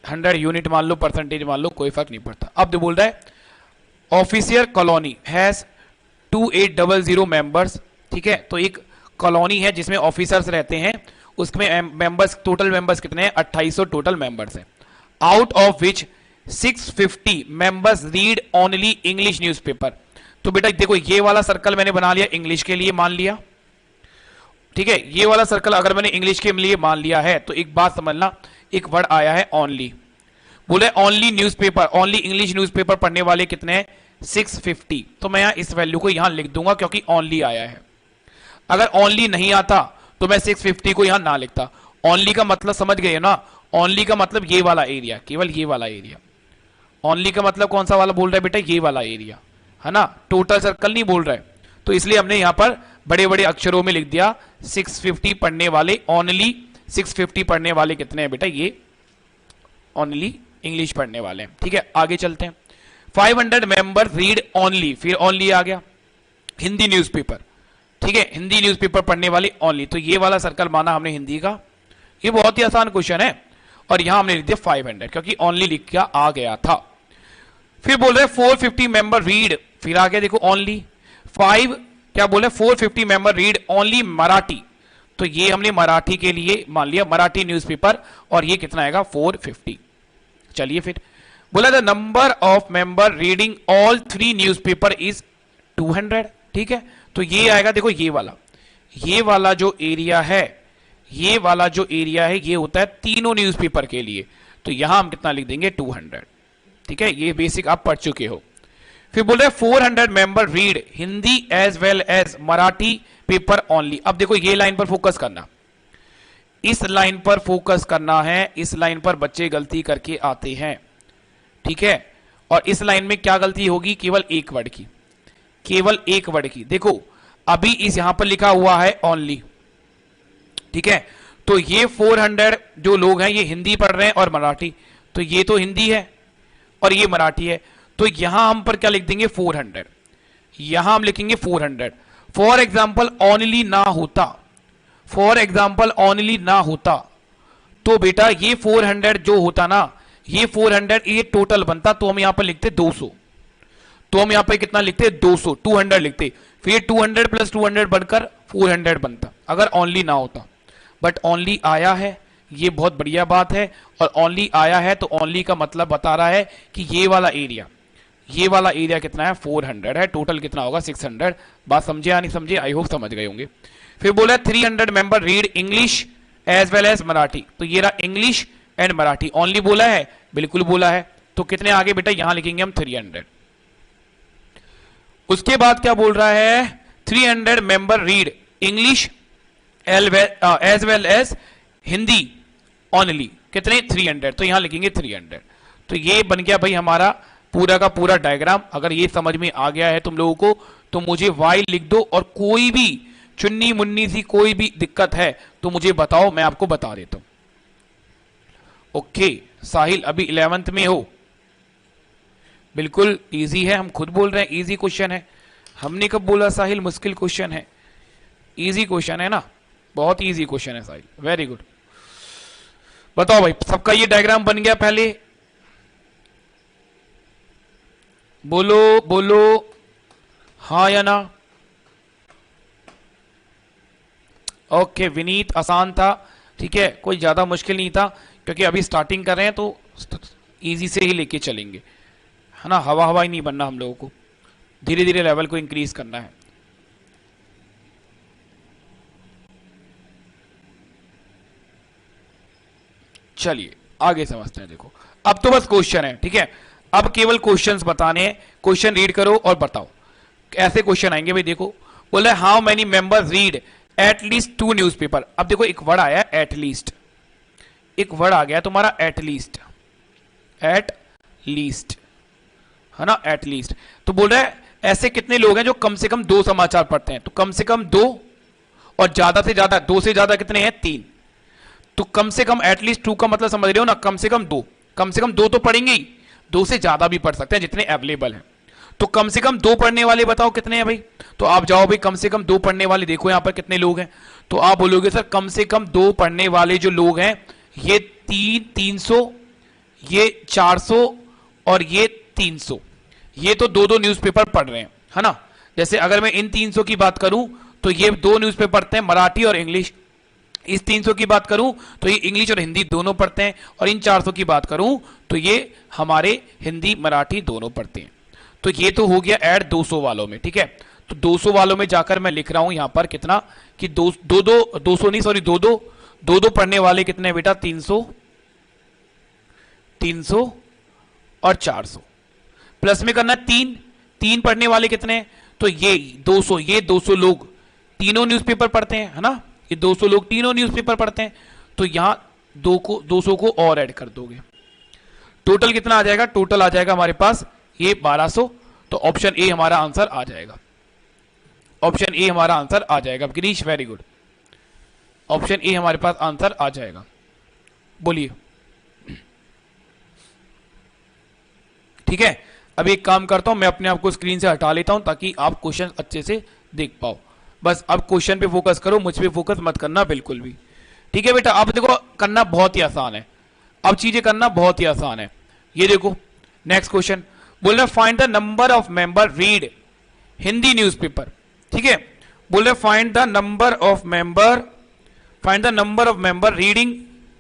100 यूनिट मान लो, परसेंटेज मान लो, कोई फर्क नहीं पड़ता। अब जो बोल रहा है ऑफिसियर कॉलोनी हैज 2800 मेंबर्स, ठीक है? तो एक कॉलोनी है जिसमें ऑफिसर्स रहते हैं, उसमें मेंबर्स, टोटल मेंबर्स कितने हैं? 2800 टोटल मेंबर्स हैं। Out of which 650 members read only English newspaper. तो बेटा देखो, ये वाला सर्कल मैंने बना लिया इंग्लिश के लिए, मान लिया, ठीक है? ये वाला सर्कल अगर मैंने इंग्लिश के लिए मान लिया है तो एक बात समझना, एक वर्ड आया है ओनली, बोले only newspaper, only English newspaper पढ़ने वाले कितने हैं? 650। तो मैं यहां इस वैल्यू को यहां लिख दूंगा क्योंकि ओनली आया है। अगर ओनली नहीं आता तो मैं 650 को यहां ना लिखता। ओनली का मतलब समझ गए ना? ओनली का मतलब ये वाला एरिया, केवल ये वाला एरिया। ओनली का मतलब कौन सा वाला बोल रहा है बेटा? ये वाला एरिया, है ना? टोटल सर्कल नहीं बोल रहा है, तो इसलिए हमने यहां पर बड़े बड़े अक्षरों में लिख दिया 650 पढ़ने वाले, ओनली 650 पढ़ने वाले कितने हैं बेटा? ये ओनली इंग्लिश पढ़ने वाले हैं, ठीक है? आगे चलते हैं। 500 मेंबर रीड ओनली, फिर ओनली आ गया हिंदी न्यूज़पेपर, ठीक है? हिंदी न्यूज़पेपर पढ़ने वाले ओनली, तो ये वाला सर्कल माना हमने हिंदी का। ये बहुत ही आसान क्वेश्चन है, और यहां हमने लिख दिया 500 क्योंकि ओनली लिख के आ गया था। फिर बोल रहे 450 मेंबर रीड, फिर आगे देखो ओनली 5, क्या बोले? 450 मेंबर रीड ओनली मराठी, तो ये हमने मराठी के लिए मान लिया, मराठी न्यूज़पेपर, और ये कितना आएगा? 450। चलिए फिर बोला the number of member reading all 3 newspaper is 200, ठीक है? तो ये आएगा, देखो ये वाला जो एरिया है, ये वाला जो एरिया है ये होता है तीनों न्यूज़पेपर के लिए, तो यहां हम कितना लिख देंगे? 200, ठीक है? ये बेसिक आप पढ़ चुके हो। फिर बोल रहे 400 member read Hindi as well as Marathi paper only. अब देखो ये लाइन पर फोकस करना, इस लाइन पर फोकस करना है, इस लाइन पर बच्चे गलती करके आते हैं, ठीक है? और इस लाइन में क्या गलती होगी? केवल एक वर्ड की, केवल एक वर्ड की। देखो अभी इस यहां पर लिखा हुआ है ओनली, ठीक है? तो ये 400 जो लोग हैं ये हिंदी पढ़ रहे हैं और मराठी, तो ये तो हिंदी है और ये मराठी है, तो यहां हम पर क्या लिख देंगे? 400, यहां हम लिखेंगे 400। फॉर एग्जाम्पल ओनली ना होता, फॉर एग्जाम्पल ओनली ना होता तो बेटा ये 400 जो होता ना, ये 400 ये टोटल बनता, तो हम यहां पर लिखते 200, तो हम यहां पर कितना लिखते? 200, 200 लिखते, फिर 200 प्लस 200 बनकर 400 बनता अगर ओनली ना होता। बट ओनली आया है, ये बहुत बढ़िया बात है, और ओनली आया है तो ओनली का मतलब बता रहा है कि ये वाला एरिया, ये वाला एरिया कितना है? 400 है, टोटल कितना होगा? 600। बात समझे या नहीं समझे? आई होप समझ गए होंगे। फिर बोला 300 member read English as well as Marathi, तो ये रहा इंग्लिश एंड मराठी। ओनली बोला है? बिल्कुल बोला है, तो कितने आगे बेटा? यहां लिखेंगे हम 300। उसके बाद क्या बोल रहा है? 300 member read English as well as Hindi only, कितने? 300, तो यहां लिखेंगे 300। तो ये बन गया भाई हमारा पूरा का पूरा डायग्राम। अगर ये समझ में आ गया है तुम लोगों को तो मुझे वाई लिख दो, और कोई भी चुन्नी मुन्नी सी कोई भी दिक्कत है तो मुझे बताओ, मैं आपको बता देता हूं। ओके साहिल, अभी 11th में हो? बिल्कुल इजी है, हम खुद बोल रहे हैं इजी क्वेश्चन है। हमने कब बोला साहिल मुश्किल क्वेश्चन है? इजी क्वेश्चन है ना, बहुत इजी क्वेश्चन है साहिल, वेरी गुड। बताओ भाई, सबका ये डायग्राम बन गया? पहले बोलो बोलो हाँ या ना। ओके विनीत, आसान था, ठीक है? कोई ज्यादा मुश्किल नहीं था, क्योंकि अभी स्टार्टिंग कर रहे हैं तो इजी से ही लेके चलेंगे, है ना? हवा हवा ही नहीं बनना, हम लोगों को धीरे धीरे लेवल को इंक्रीज करना है। चलिए आगे समझते हैं। देखो अब तो बस क्वेश्चन है, ठीक है? अब केवल क्वेश्चंस बताने हैं, क्वेश्चन रीड करो और बताओ। ऐसे क्वेश्चन आएंगे भाई। देखो बोला how many members read at least 2 newspaper. अब देखो एक वर्ड आया एटलीस्ट, एक वर्ड आ गया तुम्हारा एटलीस्ट, एट लीस्ट, है ना, एट लीस्ट। तो बोल रहा है ऐसे कितने लोग हैं जो कम से कम 2 समाचार पढ़ते हैं, तो कम से कम 2 और ज्यादा से ज्यादा, 2 से ज्यादा कितने हैं, 3। तो कम से कम एटलीस्ट 2 का मतलब समझ रहे हो ना, कम से कम 2, कम से कम 2 तो पढ़ेंगे ही, 2 से ज्यादा भी पढ़ सकते हैं जितने अवेलेबल हैं। तो कम से कम 2 पढ़ने वाले बताओ कितने हैं भाई। तो आप जाओ भाई, कम से कम 2 पढ़ने वाले देखो यहां पर कितने लोग हैं। तो आप बोलोगे सर कम से कम 2 पढ़ने वाले जो लोग हैं ये 300, ये 400 और ये 300, ये तो 2-2 न्यूज़पेपर पढ़ रहे हैं, है ना। जैसे अगर मैं इन 300 की बात करूं तो ये 2 न्यूज़पेपर पढ़ते हैं, मराठी और इंग्लिश। इस 300 की बात करूं तो ये इंग्लिश और हिंदी दोनों पढ़ते हैं, और इन 400 की बात करूं तो ये हमारे हिंदी मराठी दोनों पढ़ते हैं। तो ये तो हो गया ऐड 200 वालों में, ठीक है। तो 200 वालों में जाकर मैं लिख रहा हूं यहां पर कितना कि 200 नहीं, सॉरी, 2 पढ़ने वाले कितने बेटा, 300, 300 और 400। प्लस में करना 3 पढ़ने वाले कितने, तो ये 200 लोग तीनों न्यूज़पेपर पढ़ते हैं, है ना। ये 200 लोग तीनों न्यूज़पेपर पढ़ते हैं। तो यहां 200 को और ऐड कर दोगे, टोटल कितना आ जाएगा, टोटल आ जाएगा हमारे पास ये 1200। तो ऑप्शन ए हमारा आंसर आ जाएगा, ऑप्शन ए हमारा आंसर आ जाएगा। Girish very good, option A हमारे पास आंसर आ जाएगा। बोलिए, ठीक है। अब एक काम करता हूं, मैं अपने आप को स्क्रीन से हटा लेता हूं ताकि आप क्वेश्चन अच्छे से देख पाओ। बस अब क्वेश्चन पे फोकस करो, मुझ पे फोकस मत करना बिल्कुल भी, ठीक है बेटा। अब देखो करना बहुत ही आसान है, अब चीजें करना बहुत ही आसान है। ये देखो नेक्स्ट क्वेश्चन बोल रहे find the number of member read Hindi newspaper, ठीक है। बोल रहे find the number of member reading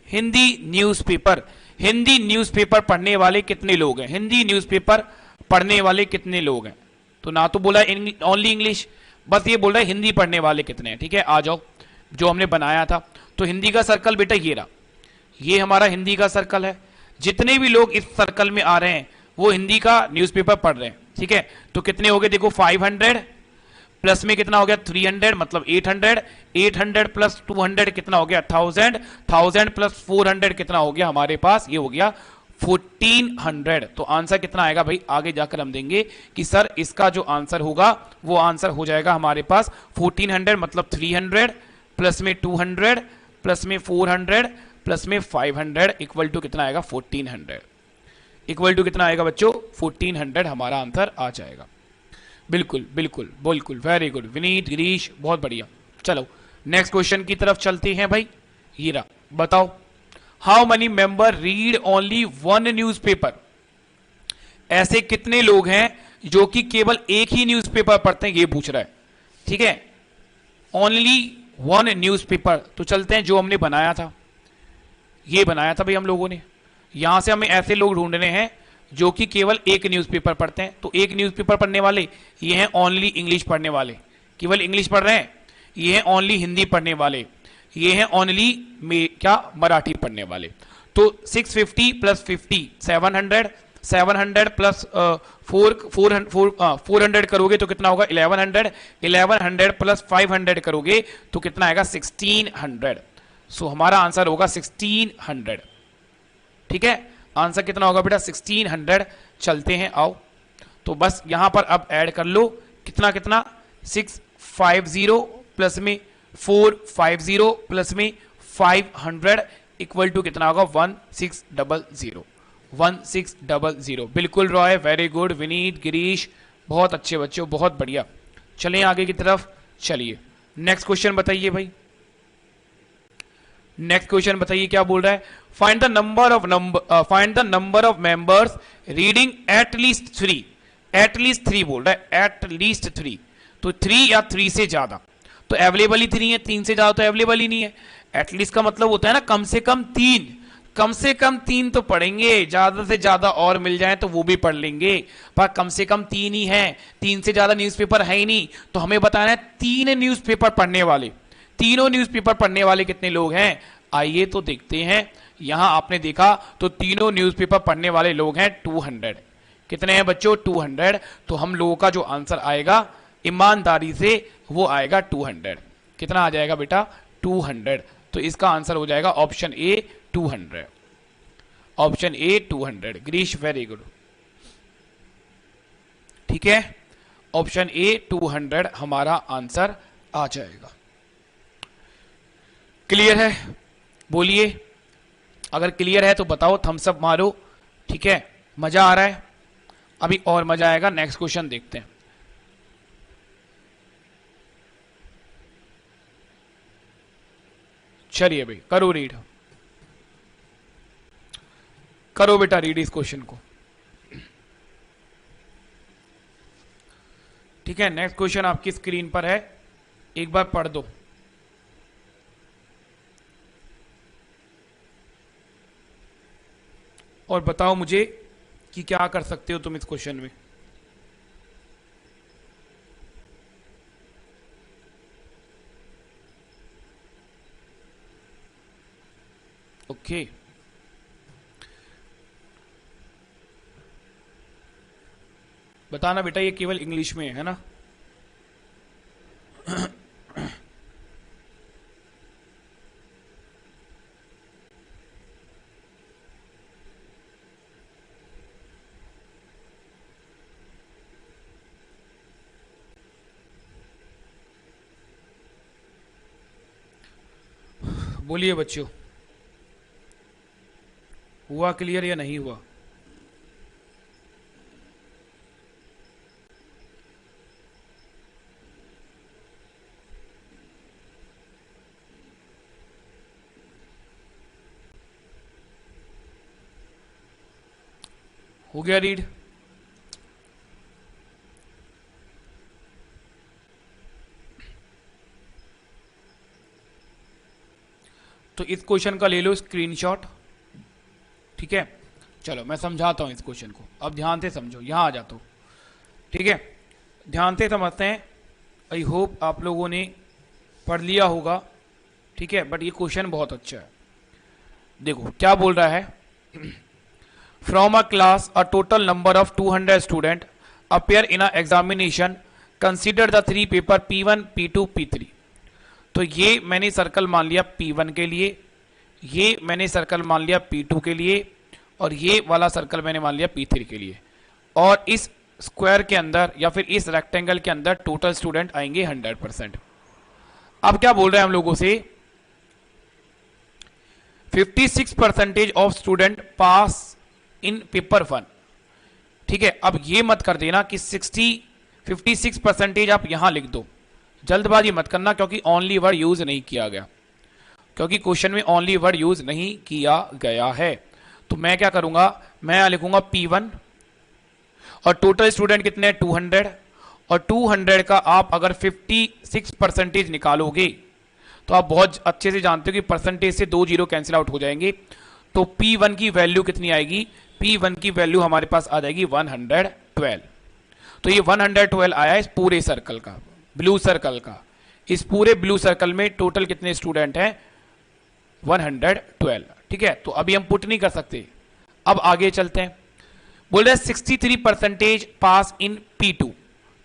Hindi newspaper. Hindi newspaper पढ़ने वाले कितने लोग हैं, हिंदी न्यूज़पेपर पढ़ने वाले कितने लोग हैं। तो ना तो बोला ओनली इंग्लिश, बस ये बोल रहा है हिंदी पढ़ने वाले कितने हैं, ठीक है। आ जाओ, जो हमने बनाया था, तो हिंदी का सर्कल बेटा ये रहा, ये हमारा हिंदी का सर्कल है। जितने भी लोग इस सर्कल में आ रहे हैं वो हिंदी का न्यूज़पेपर पढ़ रहे हैं, ठीक है। तो कितने हो गए देखो, 500 प्लस में कितना हो गया 300, मतलब 800, 800 प्लस 200 कितना हो गया 1000, 1000 प्लस 400 कितना हो गया हमारे पास, ये हो गया 1400। तो आंसर कितना आएगा भाई, आगे जाकर हम देंगे कि सर इसका जो आंसर होगा वो आंसर हो जाएगा हमारे पास 1400, मतलब 300 प्लस में 200 प्लस में 400 प्लस में 500 इक्वल टू कितना आएगा 1400, इक्वल टू कितना आएगा बच्चों 1400 हमारा आंसर आ जाएगा। बिल्कुल बिल्कुल बिल्कुल, वेरी गुड विनीत, गिरीश, बहुत बढ़िया। चलो नेक्स्ट क्वेश्चन की तरफ चलते हैं भाई। हीरा बताओ, how many member read only 1 newspaper. ऐसे कितने लोग हैं जो कि केवल एक ही न्यूज़पेपर पढ़ते हैं, ये पूछ रहा है, ठीक है। Only 1 newspaper. तो चलते हैं जो हमने बनाया था, ये बनाया था भाई हम लोगों ने। यहां से हमें ऐसे लोग ढूंढने हैं जो कि केवल एक न्यूज़पेपर पढ़ते हैं। तो एक न्यूज़पेपर पढ़ने वाले ये हैं ओनली इंग्लिश पढ़ने वाले, केवल इंग्लिश पढ़ रहे हैं। ये हैं ओनली हिंदी पढ़ने वाले, ये हैं ओनली क्या मराठी पढ़ने वाले। तो 650 प्लस 50 700, 700 प्लस 400 करोगे तो कितना होगा 1100, 1100 प्लस 500 करोगे तो कितना आएगा 1600। सो हमारा आंसर होगा 1600, ठीक है। आंसर कितना होगा बेटा 1600। चलते हैं आओ, तो बस यहां पर अब ऐड कर लो कितना कितना 650 प्लस में 450 प्लस में 500 इक्वल टू कितना होगा 1600, 1600। बिल्कुल रॉय, वेरी गुड विनीत, गिरीश, बहुत अच्छे बच्चों, बहुत बढ़िया। चलें आगे की तरफ, चलिए नेक्स्ट क्वेश्चन बताइए भाई। नेक्स्ट क्वेश्चन बताइए क्या बोल रहा है, find the number of members reading at least 3। At least 3 बोल रहा है, एट लीस्ट 3। तो 3 या 3 से ज्यादा, तो अवेलेबल ही 3 है, 3 से ज्यादा तो अवेलेबल ही नहीं है। एटलीस्ट का मतलब होता है ना कम से कम 3, कम से कम 3 तो पढ़ेंगे, ज्यादा से ज्यादा और मिल जाए तो वो भी पढ़ लेंगे, पर कम से कम 3 ही है, 3 से ज्यादा न्यूज़पेपर है ही नहीं। तो हमें बताना है 3 न्यूज़पेपर पढ़ने वाले, तीनों न्यूज़पेपर पढ़ने वाले कितने लोग हैं। आइए तो देखते हैं। यहां आपने देखा तो तीनों न्यूज़पेपर पढ़ने वाले लोग हैं 200। कितने हैं बच्चों 200। तो हम लोगों का जो आंसर आएगा ईमानदारी से वो आएगा 200। कितना आ जाएगा बेटा 200। तो इसका आंसर हो जाएगा option A 200, option A 200। Girish very good, ठीक है, ऑप्शन ए 200 हमारा आंसर आ जाएगा। क्लियर है? बोलिए, अगर क्लियर है तो बताओ, थम्स अप मारो। ठीक है, मजा आ रहा है? अभी और मजा आएगा, नेक्स्ट क्वेश्चन देखते हैं। चलिए भाई, करो रीड, करो बेटा रीड इस क्वेश्चन को। ठीक है, नेक्स्ट क्वेश्चन आपकी स्क्रीन पर है, एक बार पढ़ दो। और बताओ मुझे कि क्या कर सकते हो तुम इस क्वेश्चन में। ओके, बताना बेटा, ये केवल इंग्लिश में है ना? बोलिए बच्चों, हुआ क्लियर या नहीं हुआ? हो गया रीड? तो इस क्वेश्चन का ले लो स्क्रीनशॉट। ठीक है, चलो मैं समझाता हूं इस क्वेश्चन को, अब ध्यान से समझो, यहां आ जाता हूं। ठीक है, ध्यान से समझते हैं। आई होप आप लोगों ने पढ़ लिया होगा। ठीक है, बट ये क्वेश्चन बहुत अच्छा है। देखो क्या बोल रहा है, from a class a total number of 200 student appear in a examination, consider the 3 paper P1, P2, P3। तो ये मैंने सर्कल मान लिया P1 के लिए, ये मैंने सर्कल मान लिया P2 के लिए, और ये वाला सर्कल मैंने मान लिया P3 के लिए। और इस स्क्वायर के अंदर या फिर इस रेक्टेंगल के अंदर टोटल स्टूडेंट आएंगे 100%। अब क्या बोल रहे हैं हम लोगों से, 56% of student pass in paper 1। ठीक है, अब ये मत कर देना कि 56% आप यहां लिख दो, जल्दबाजी मत करना, क्योंकि ओनली वर्ड यूज नहीं किया गया, क्योंकि क्वेश्चन में ओनली वर्ड यूज नहीं किया गया है। तो मैं क्या करूंगा, मैं लिखूंगा P1 और टोटल स्टूडेंट कितने हैं 200, और 200 का आप अगर 56% निकालोगे तो आप बहुत अच्छे से जानते हो कि परसेंटेज से 2 जीरो कैंसिल आउट हो जाएंगे। तो P1 की वैल्यू कितनी आएगी, P1 की वैल्यू हमारे पास आ जाएगी 112। तो ये 112 आया इस पूरे सर्कल का, ब्लू सर्कल का। इस पूरे ब्लू सर्कल में टोटल कितने स्टूडेंट हैं 112। ठीक है, तो अभी हम पुट नहीं कर सकते, अब आगे चलते हैं। बोल रहे 63% पास इन P2,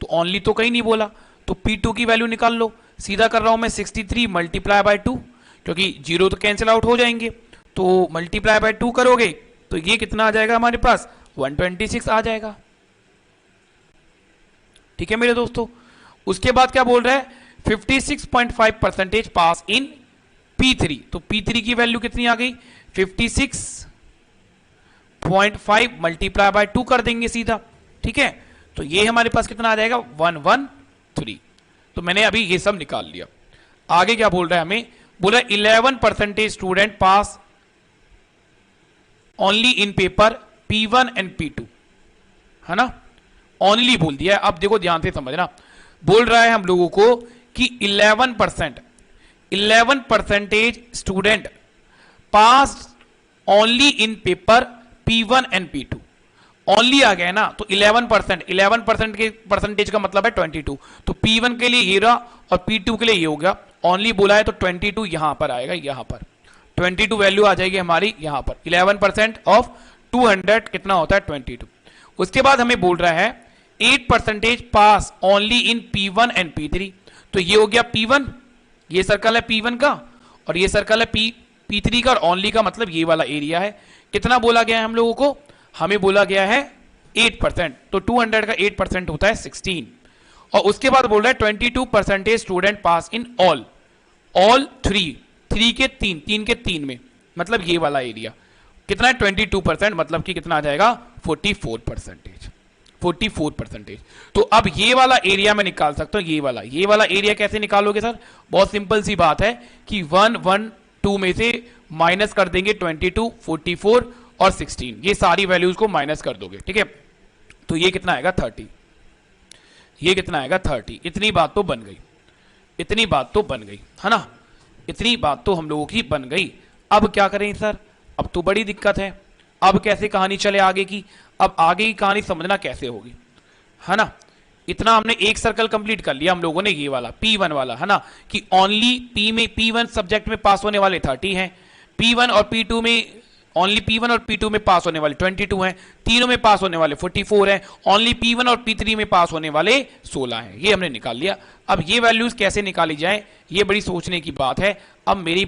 तो ओनली तो कहीं नहीं बोला, तो P2 की वैल्यू निकाल लो। सीधा कर रहा हूं मैं 63 मल्टीप्लाई बाय 2, क्योंकि जीरो तो कैंसिल आउट हो जाएंगे, तो मल्टीप्लाई बाय 2 करोगे तो ये कितना आ जाएगा हमारे पास 126 आ जाएगा। ठीक है मेरे दोस्तों, उसके बाद क्या बोल रहा है 56.5% पास इन P3, तो P3 की वैल्यू कितनी आ गई 56.5 मल्टीप्लाई बाय 2 कर देंगे सीधा। ठीक है, तो ये हमारे पास कितना आ जाएगा 113। तो मैंने अभी ये सब निकाल लिया। आगे क्या बोल रहा है हमें, बोल रहा है 11% student pass only in paper P1 and P2, है ना, ओनली बोल दिया है। अब देखो ध्यान से समझना, बोल रहा है हम लोगों को कि 11% student pass only in paper P1 and P2। Only आ गया ना, तो 11% के परसेंटेज का मतलब है 22। तो P1 के लिए ये रहा और P2 के लिए ये हो गया। ओनली बोला है तो 22 यहां पर आएगा, यहां पर 22 वैल्यू आ जाएगी हमारी यहां पर। 11% ऑफ 200 कितना होता है 22। उसके बाद हमें बोल रहा है 8% पास only in P1 and P3। तो ये हो गया P1, ये सर्कल है P1 का, और ये सर्कल है P3 का, और ओनली का मतलब ये वाला एरिया है। कितना बोला गया है हम लोगों को, हमें बोला गया है 8%, तो 200 का 8% होता है 16। और उसके बाद बोल रहा है 22% student pass in all three के तीन में, मतलब ये वाला एरिया कितना है 22%, मतलब कि कितना आ जाएगा 44%। तो अब ये वाला एरिया मैं निकाल सकता हूं, ये वाला एरिया कैसे निकालोगे सर? बहुत सिंपल सी बात है कि 1 1 2 में से माइनस कर देंगे 22, 44 और 16, ये सारी वैल्यूज को माइनस कर दोगे, ठीक है? तो ये कितना आएगा 30, ये कितना आएगा 30। इतनी बात तो बन गई, इतनी बात तो बन गई है ना, इतनी बात तो हम लोगों की बन गई। अब क्या करें सर? अब तो बड़ी दिक्कत है, अब कैसे कहानी चले आगे की? अब आगे की कहानी समझना कैसे होगी, है ना? इतना हमने एक सर्कल कंप्लीट कर लिया हम लोगों ने, ये वाला P1 वाला, है ना, कि ओनली P1 सब्जेक्ट में पास होने वाले 30 हैं, P1 और P2 में ओनली P1 और P2 में पास होने वाले 22 हैं, तीनों में पास होने वाले 44 हैं, ओनली P1 और P3 में पास होने वाले 16 हैं। ये हमने निकाल लिया। अब ये वैल्यूज कैसे निकाली जाए, ये बड़ी सोचने की बात है। अब मेरी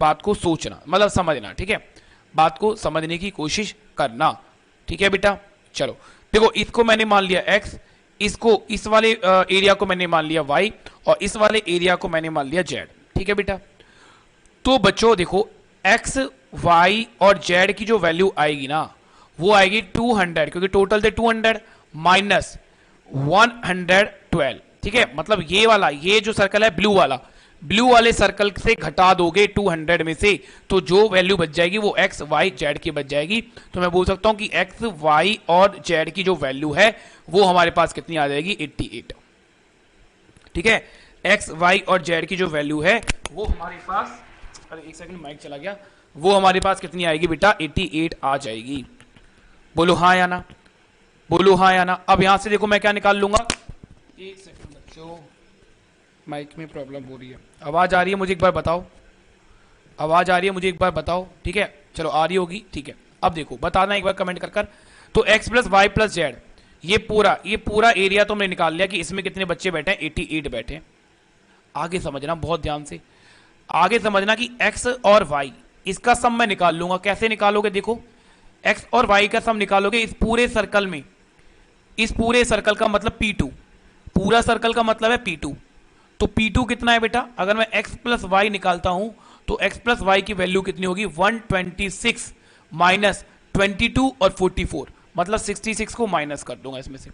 बात को सोचना मतलब समझना, ठीक है? बात को समझने की कोशिश करना, ठीक है बेटा? चलो देखो, इसको मैंने मान लिया x, इसको इस वाले एरिया को मैंने मान लिया y, और इस वाले एरिया को मैंने मान लिया z, ठीक है बेटा? तो बच्चों देखो, x, y और z की जो वैल्यू आएगी ना, वो आएगी 200, क्योंकि टोटल थे 200 माइनस 112, ठीक है? मतलब ये वाला, ये जो सर्कल है ब्लू वाले सर्कल से घटा दोगे 200 में से, तो जो वैल्यू बच जाएगी वो x, y, z की बच जाएगी। तो मैं बोल सकता हूं कि x, y और z की जो वैल्यू है वो हमारे पास कितनी आ जाएगी 88, ठीक है? x, y और z की जो वैल्यू है वो हमारे पास, अरे एक सेकंड माइक चला गया, वो हमारे पास कितनी आएगी बेटा 88 आ जाएगी। बोलो हाँ या ना, बोलो हाँ या ना। अब यहां से देखो मैं क्या निकाल लूंगा, एक सेकंड बच्चों, माइक में प्रॉब्लम हो रही है। आवाज आ रही है मुझे एक बार बताओ, आवाज आ रही है मुझे एक बार बताओ, ठीक है? चलो आ रही होगी, ठीक है? अब देखो बताना एक बार कमेंट कर। तो x plus Y plus Z, ये पूरा एरिया तो हमने निकाल लिया कि इसमें कितने बच्चे बैठे हैं, 88 बैठे हैं। आगे समझना बहुत ध्यान से, आगे समझना कि x और y इसका सम मैं निकाल लूंगा। कैसे निकालोगे? देखो, x और y का सम निकालोगे इस पूरे सर्कल में, इस पूरे सर्कल का मतलब P2, पूरा सर्कल का मतलब है P2। तो P2 कितना है बेटा? अगर मैं x प्लस वाई निकालता हूं तो x प्लस वाई की वैल्यू कितनी होगी 126 माइनस 22 और 44, मतलब 66 को माइनस कर दूंगा इसमें से,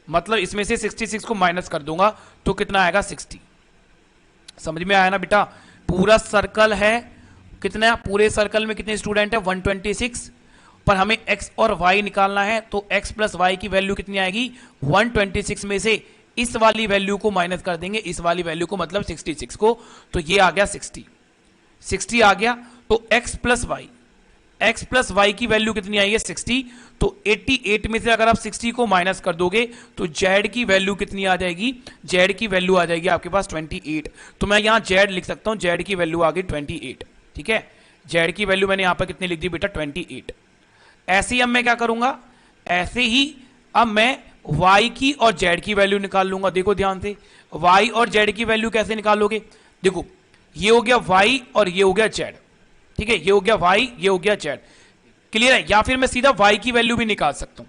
मतलब इसमें से 66 को माइनस कर दूंगा तो कितना आएगा 60। समझ में आया ना बेटा? पूरा सर्कल है कितना, पूरे सर्कल में कितने स्टूडेंट है 126, पर हमें x और y निकालना है, तो x प्लस वाई की वैल्यू कितनी आएगी 126 में से इस वाली वैल्यू को माइनस कर देंगे, इस वाली वैल्यू को मतलब 66 को, तो ये आ गया 60 आ गया। तो x प्लस वाई की वैल्यू कितनी आई है 60, तो 88 में से अगर आप 60 को माइनस कर दोगे तो z की वैल्यू कितनी आ जाएगी, z की वैल्यू आ जाएगी आपके पास 28। तो मैं यहां z लिख सकता हूं, z की वैल्यू आ गई 28, ठीक है? z की वैल्यू मैंने यहां पर कितनी लिख दी बेटा 28। ऐसे ही अब मैं क्या करूंगा, ऐसे ही अब मैं y की और z की वैल्यू निकाल लूंगा। देखो ध्यान से, y और z की वैल्यू कैसे निकालोगे? देखो, ये हो गया y और ये हो गया z, ठीक है? ये हो गया y, ये हो गया z, क्लियर है? या फिर मैं सीधा y की वैल्यू भी निकाल सकता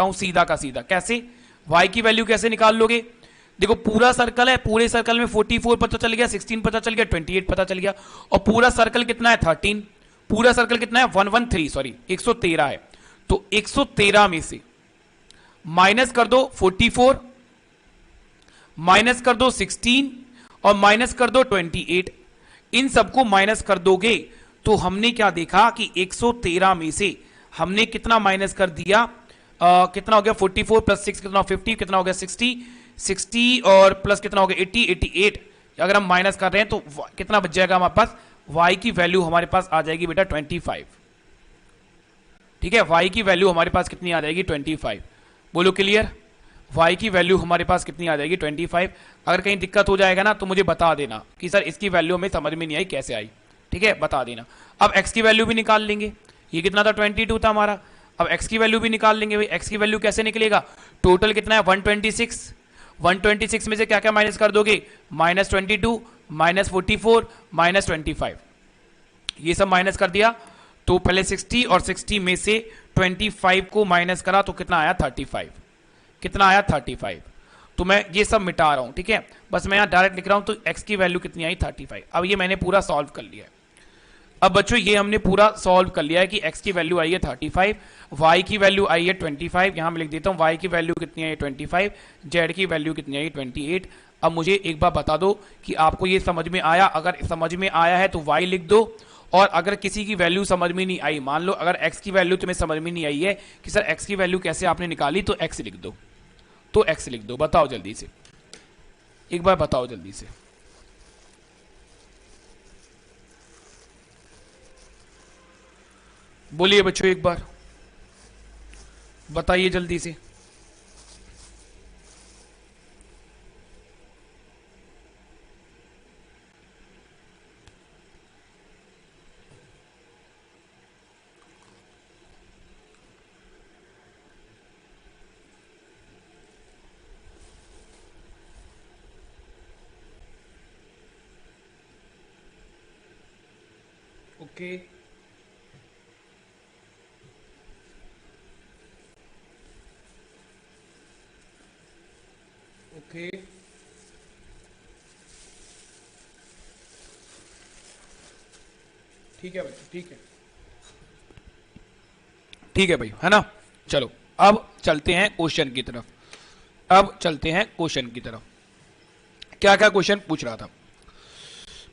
हूं, सीधा का सीधा। कैसे y की वैल्यू कैसे निकाल लोगे? देखो, पूरा सर्कल है, पूरे सर्कल में 44 पता चल गया, 16 पता चल गया, 28 पता चल गया, और पूरा सर्कल कितना है 13, पूरा सर्कल कितना है 113 है। तो 113 में से माइनस कर दो 44, माइनस कर दो 16 और माइनस कर दो 28, इन सबको माइनस कर दोगे तो हमने क्या देखा कि 113 में से हमने कितना माइनस कर दिया, कितना हो गया 44 प्लस 6 कितना 50, कितना हो गया 60 और प्लस कितना हो गया 88। अगर हम माइनस कर रहे हैं तो कितना बच जाएगा हमारे पास, y की वैल्यू हमारे पास आ जाएगी बेटा 25, ठीक है? y की वैल्यू हमारे पास कितनी आ जाएगी 25। बोलो क्लियर? y की वैल्यू हमारे पास कितनी आ जाएगी 25। अगर कहीं दिक्कत हो जाएगा ना तो मुझे बता देना कि सर इसकी वैल्यू हमें समझ में नहीं आई, कैसे आई, ठीक है? बता देना। अब x की वैल्यू भी निकाल लेंगे, ये कितना था 22 था हमारा, अब x की वैल्यू भी निकाल लेंगे। भाई x की वैल्यू कैसे निकलेगा, टोटल कितना है 126 में से क्या क्या माइनस कर दोगे, माइनस 22 माइनस 44 माइनस 25, ये सब माइनस कर दिया तो पहले 60 और 60 में से 25 को माइनस करा तो कितना आया 35, कितना आया 35। तो मैं ये सब मिटा रहा हूं, ठीक है, बस मैं यहां डायरेक्ट लिख रहा हूं। तो x की वैल्यू कितनी आई 35। अब ये मैंने पूरा सॉल्व कर लिया है। अब बच्चों ये हमने पूरा सॉल्व कर लिया है कि x की वैल्यू आई है 35, y की वैल्यू आई है 25, यहां मैं लिख देता हूं y की वैल्यू कितनी आई है 25, z की वैल्यू कितनी आई है 28। अब मुझे एक बार बता दो कि आपको ये समझ में आया। अगर समझ में आया है तो y लिख दो, और अगर किसी की वैल्यू समझ में नहीं आई, मान लो अगर x की वैल्यू तुम्हें समझ में नहीं आई है कि सर x की वैल्यू कैसे आपने निकाली, तो x लिख दो, तो x लिख दो। बताओ जल्दी से, एक बार बताओ जल्दी से। बोलिए बच्चों, एक बार बताइए जल्दी से। ओके, ओके, ठीक है भाई, ठीक है, ठीक है भाई, है ना। चलो अब चलते हैं क्वेश्चन की तरफ। अब चलते हैं क्वेश्चन की तरफ। क्या क्या क्वेश्चन पूछ रहा था?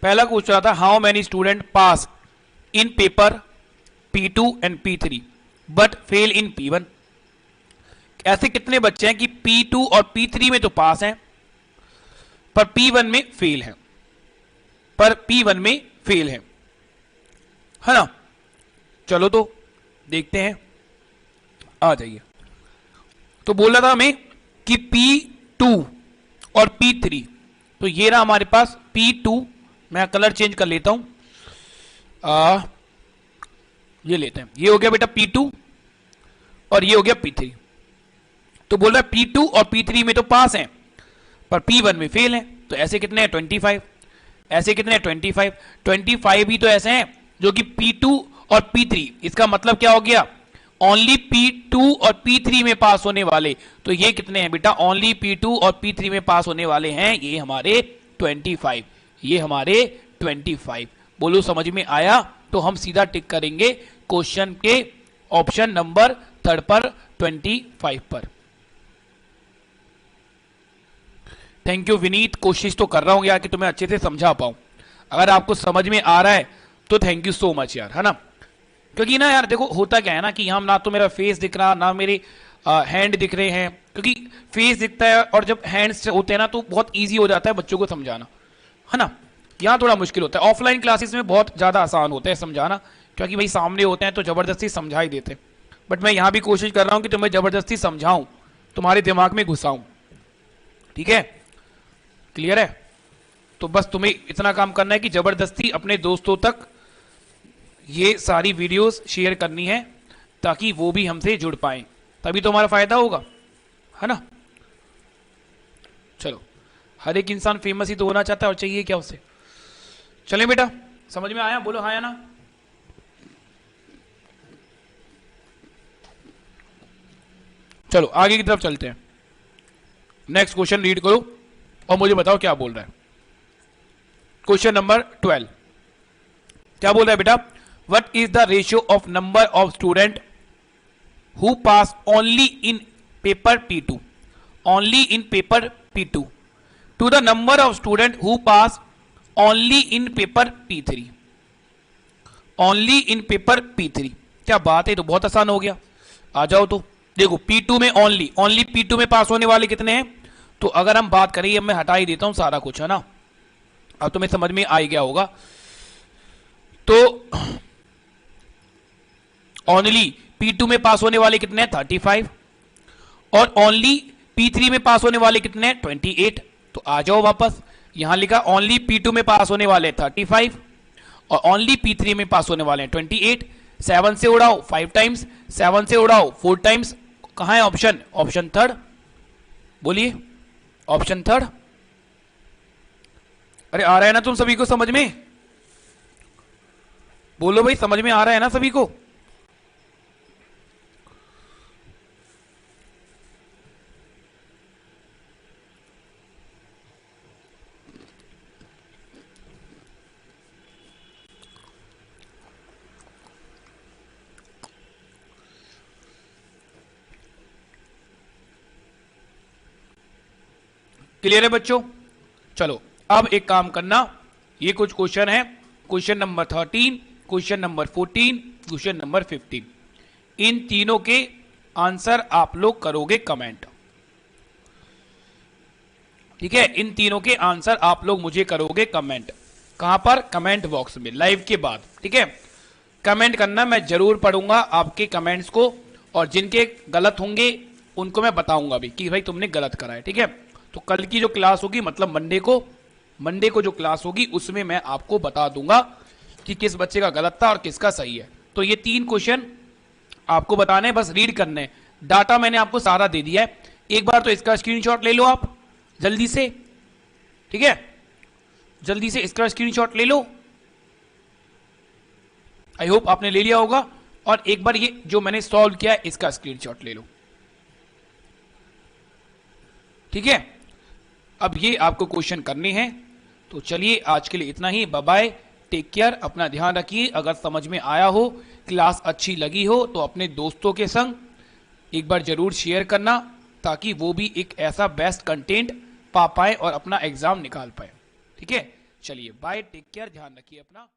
पहला पूछ रहा था how many student pass in paper P2 and P3 but fail in P1। ऐसे कितने बच्चे हैं कि P2 और P3 में तो पास हैं पर P1 में फेल है, पर P1 में फेल है ना। चलो तो देखते हैं, आ जाइए। तो बोल रहा था हमें कि P2 और P3, तो ये रहा हमारे पास P2, मैं कलर चेंज कर लेता हूं, ये लेते हैं, ये हो गया बेटा P2 और ये हो गया P3। तो बोल रहा है P2 और P3 में तो पास हैं पर P1 में फेल हैं। तो ऐसे कितने हैं 25, ऐसे कितने हैं 25, 25 ही तो ऐसे हैं जो कि P2 और P3, इसका मतलब क्या हो गया ओनली P2 और P3 में पास होने वाले। तो ये कितने हैं बेटा, ओनली P2 और P3 में पास होने वाले हैं, ये हमारे 25, ये हमारे 25। बोलो समझ में आया? तो हम सीधा टिक करेंगे क्वेश्चन के ऑप्शन नंबर 3 पर, 25 पर। थैंक यू विनीत, कोशिश तो कर रहा हूं यार कि तुम्हें अच्छे से समझा पाऊं। अगर आपको समझ में आ रहा है तो थैंक यू सो मच यार, है ना। क्योंकि ना यार देखो होता क्या है ना कि हम ना तो मेरा फेस दिख रहा ना मेरे हैंड दिख रहे हैं, क्योंकि फेस दिखता है और जब हैंड्स होते हैं ना तो बहुत ईजी हो जाता है बच्चों को समझाना, है ना। यहाँ थोड़ा मुश्किल होता है, ऑफलाइन क्लासेस में बहुत ज़्यादा आसान होता है समझाना, क्योंकि भाई सामने होते हैं तो ज़बरदस्ती समझा ही देते हैं। बट मैं यहाँ भी कोशिश कर रहा हूँ कि तुम्हें ज़बरदस्ती समझाऊँ, तुम्हारे दिमाग में घुसाऊँ, ठीक है, क्लियर है। तो बस तुम्हें इतना काम करना है कि ज़बरदस्ती अपने दोस्तों तक ये सारी वीडियोस शेयर करनी है ताकि वो भी हमसे जुड़ पाएं, तभी तो हमारा फायदा होगा, है ना। चलो, हर एक इंसान फेमस ही तो होना चाहता है, और चाहिए क्या उसे। चलें बेटा, समझ में आया? बोलो हाँ या ना। चलो आगे की तरफ चलते हैं। नेक्स्ट क्वेश्चन रीड करो और मुझे बताओ क्या बोल रहा है। क्वेश्चन नंबर 12 क्या बोल रहा है बेटा? What is the ratio of number of student who pass only in paper P2, only in paper P2 to the number of student who pass only in paper P3, only in paper P3। क्या बात है, तो बहुत आसान हो गया। आ जाओ तो देखो, P2 में ओनली P2 में पास होने वाले कितने हैं। तो अगर हम बात करें, अब मैं हटा ही देता हूं सारा कुछ, है ना, अब तुम्हें समझ में आ गया होगा। तो ओनली P2 में पास होने वाले कितने हैं 35, और ओनली P3 में पास होने वाले कितने हैं 28। तो आ जाओ वापस, यहां लिखा ओनली P2 में पास होने वाले 35 और ओनली P3 में पास होने वाले हैं 28। 7 से उड़ाओ 5 टाइम्स, 7 से उड़ाओ 4 टाइम्स। कहां है ऑप्शन? ऑप्शन थर्ड, बोलिए ऑप्शन थर्ड। अरे आ रहा है ना तुम सभी को समझ में? बोलो भाई, समझ में आ रहा है ना सभी को? क्लियर है बच्चों? चलो अब एक काम करना, ये कुछ क्वेश्चन है, question number 13, question number 14, question number 15, इन तीनों के आंसर आप लोग करोगे कमेंट। ठीक है, इन तीनों के आंसर आप लोग मुझे करोगे कमेंट। कहां पर? कमेंट बॉक्स में, लाइव के बाद। ठीक है, कमेंट करना, मैं जरूर पढ़ूंगा आपके कमेंट्स को, और जिनके गलत होंगे उनको मैं बताऊंगा भी कि भाई तुमने गलत करा है। ठीक है, तो कल की जो क्लास होगी, मतलब मंडे को जो क्लास होगी उसमें मैं आपको बता दूंगा कि किस बच्चे का गलत था और किसका सही है। तो ये 3 क्वेश्चन आपको बताने हैं, बस रीड करने। डाटा मैंने आपको सारा दे दिया है, एक बार तो इसका स्क्रीनशॉट ले लो आप जल्दी से। ठीक है, जल्दी से इसका स्क्रीनशॉट ले लो, आई होप आपने ले लिया होगा। और एक बार ये जो मैंने सॉल्व किया है इसका स्क्रीनशॉट ले लो। ठीक है, अब ये आपको क्वेश्चन करने हैं। तो चलिए आज के लिए इतना ही, बाय बाय, टेक केयर, अपना ध्यान रखिए। अगर समझ में आया हो, क्लास अच्छी लगी हो, तो अपने दोस्तों के संग एक बार जरूर शेयर करना, ताकि वो भी एक ऐसा बेस्ट कंटेंट पा पाए और अपना एग्जाम निकाल पाए। ठीक है, चलिए बाय, टेक केयर, ध्यान रखिए अपना।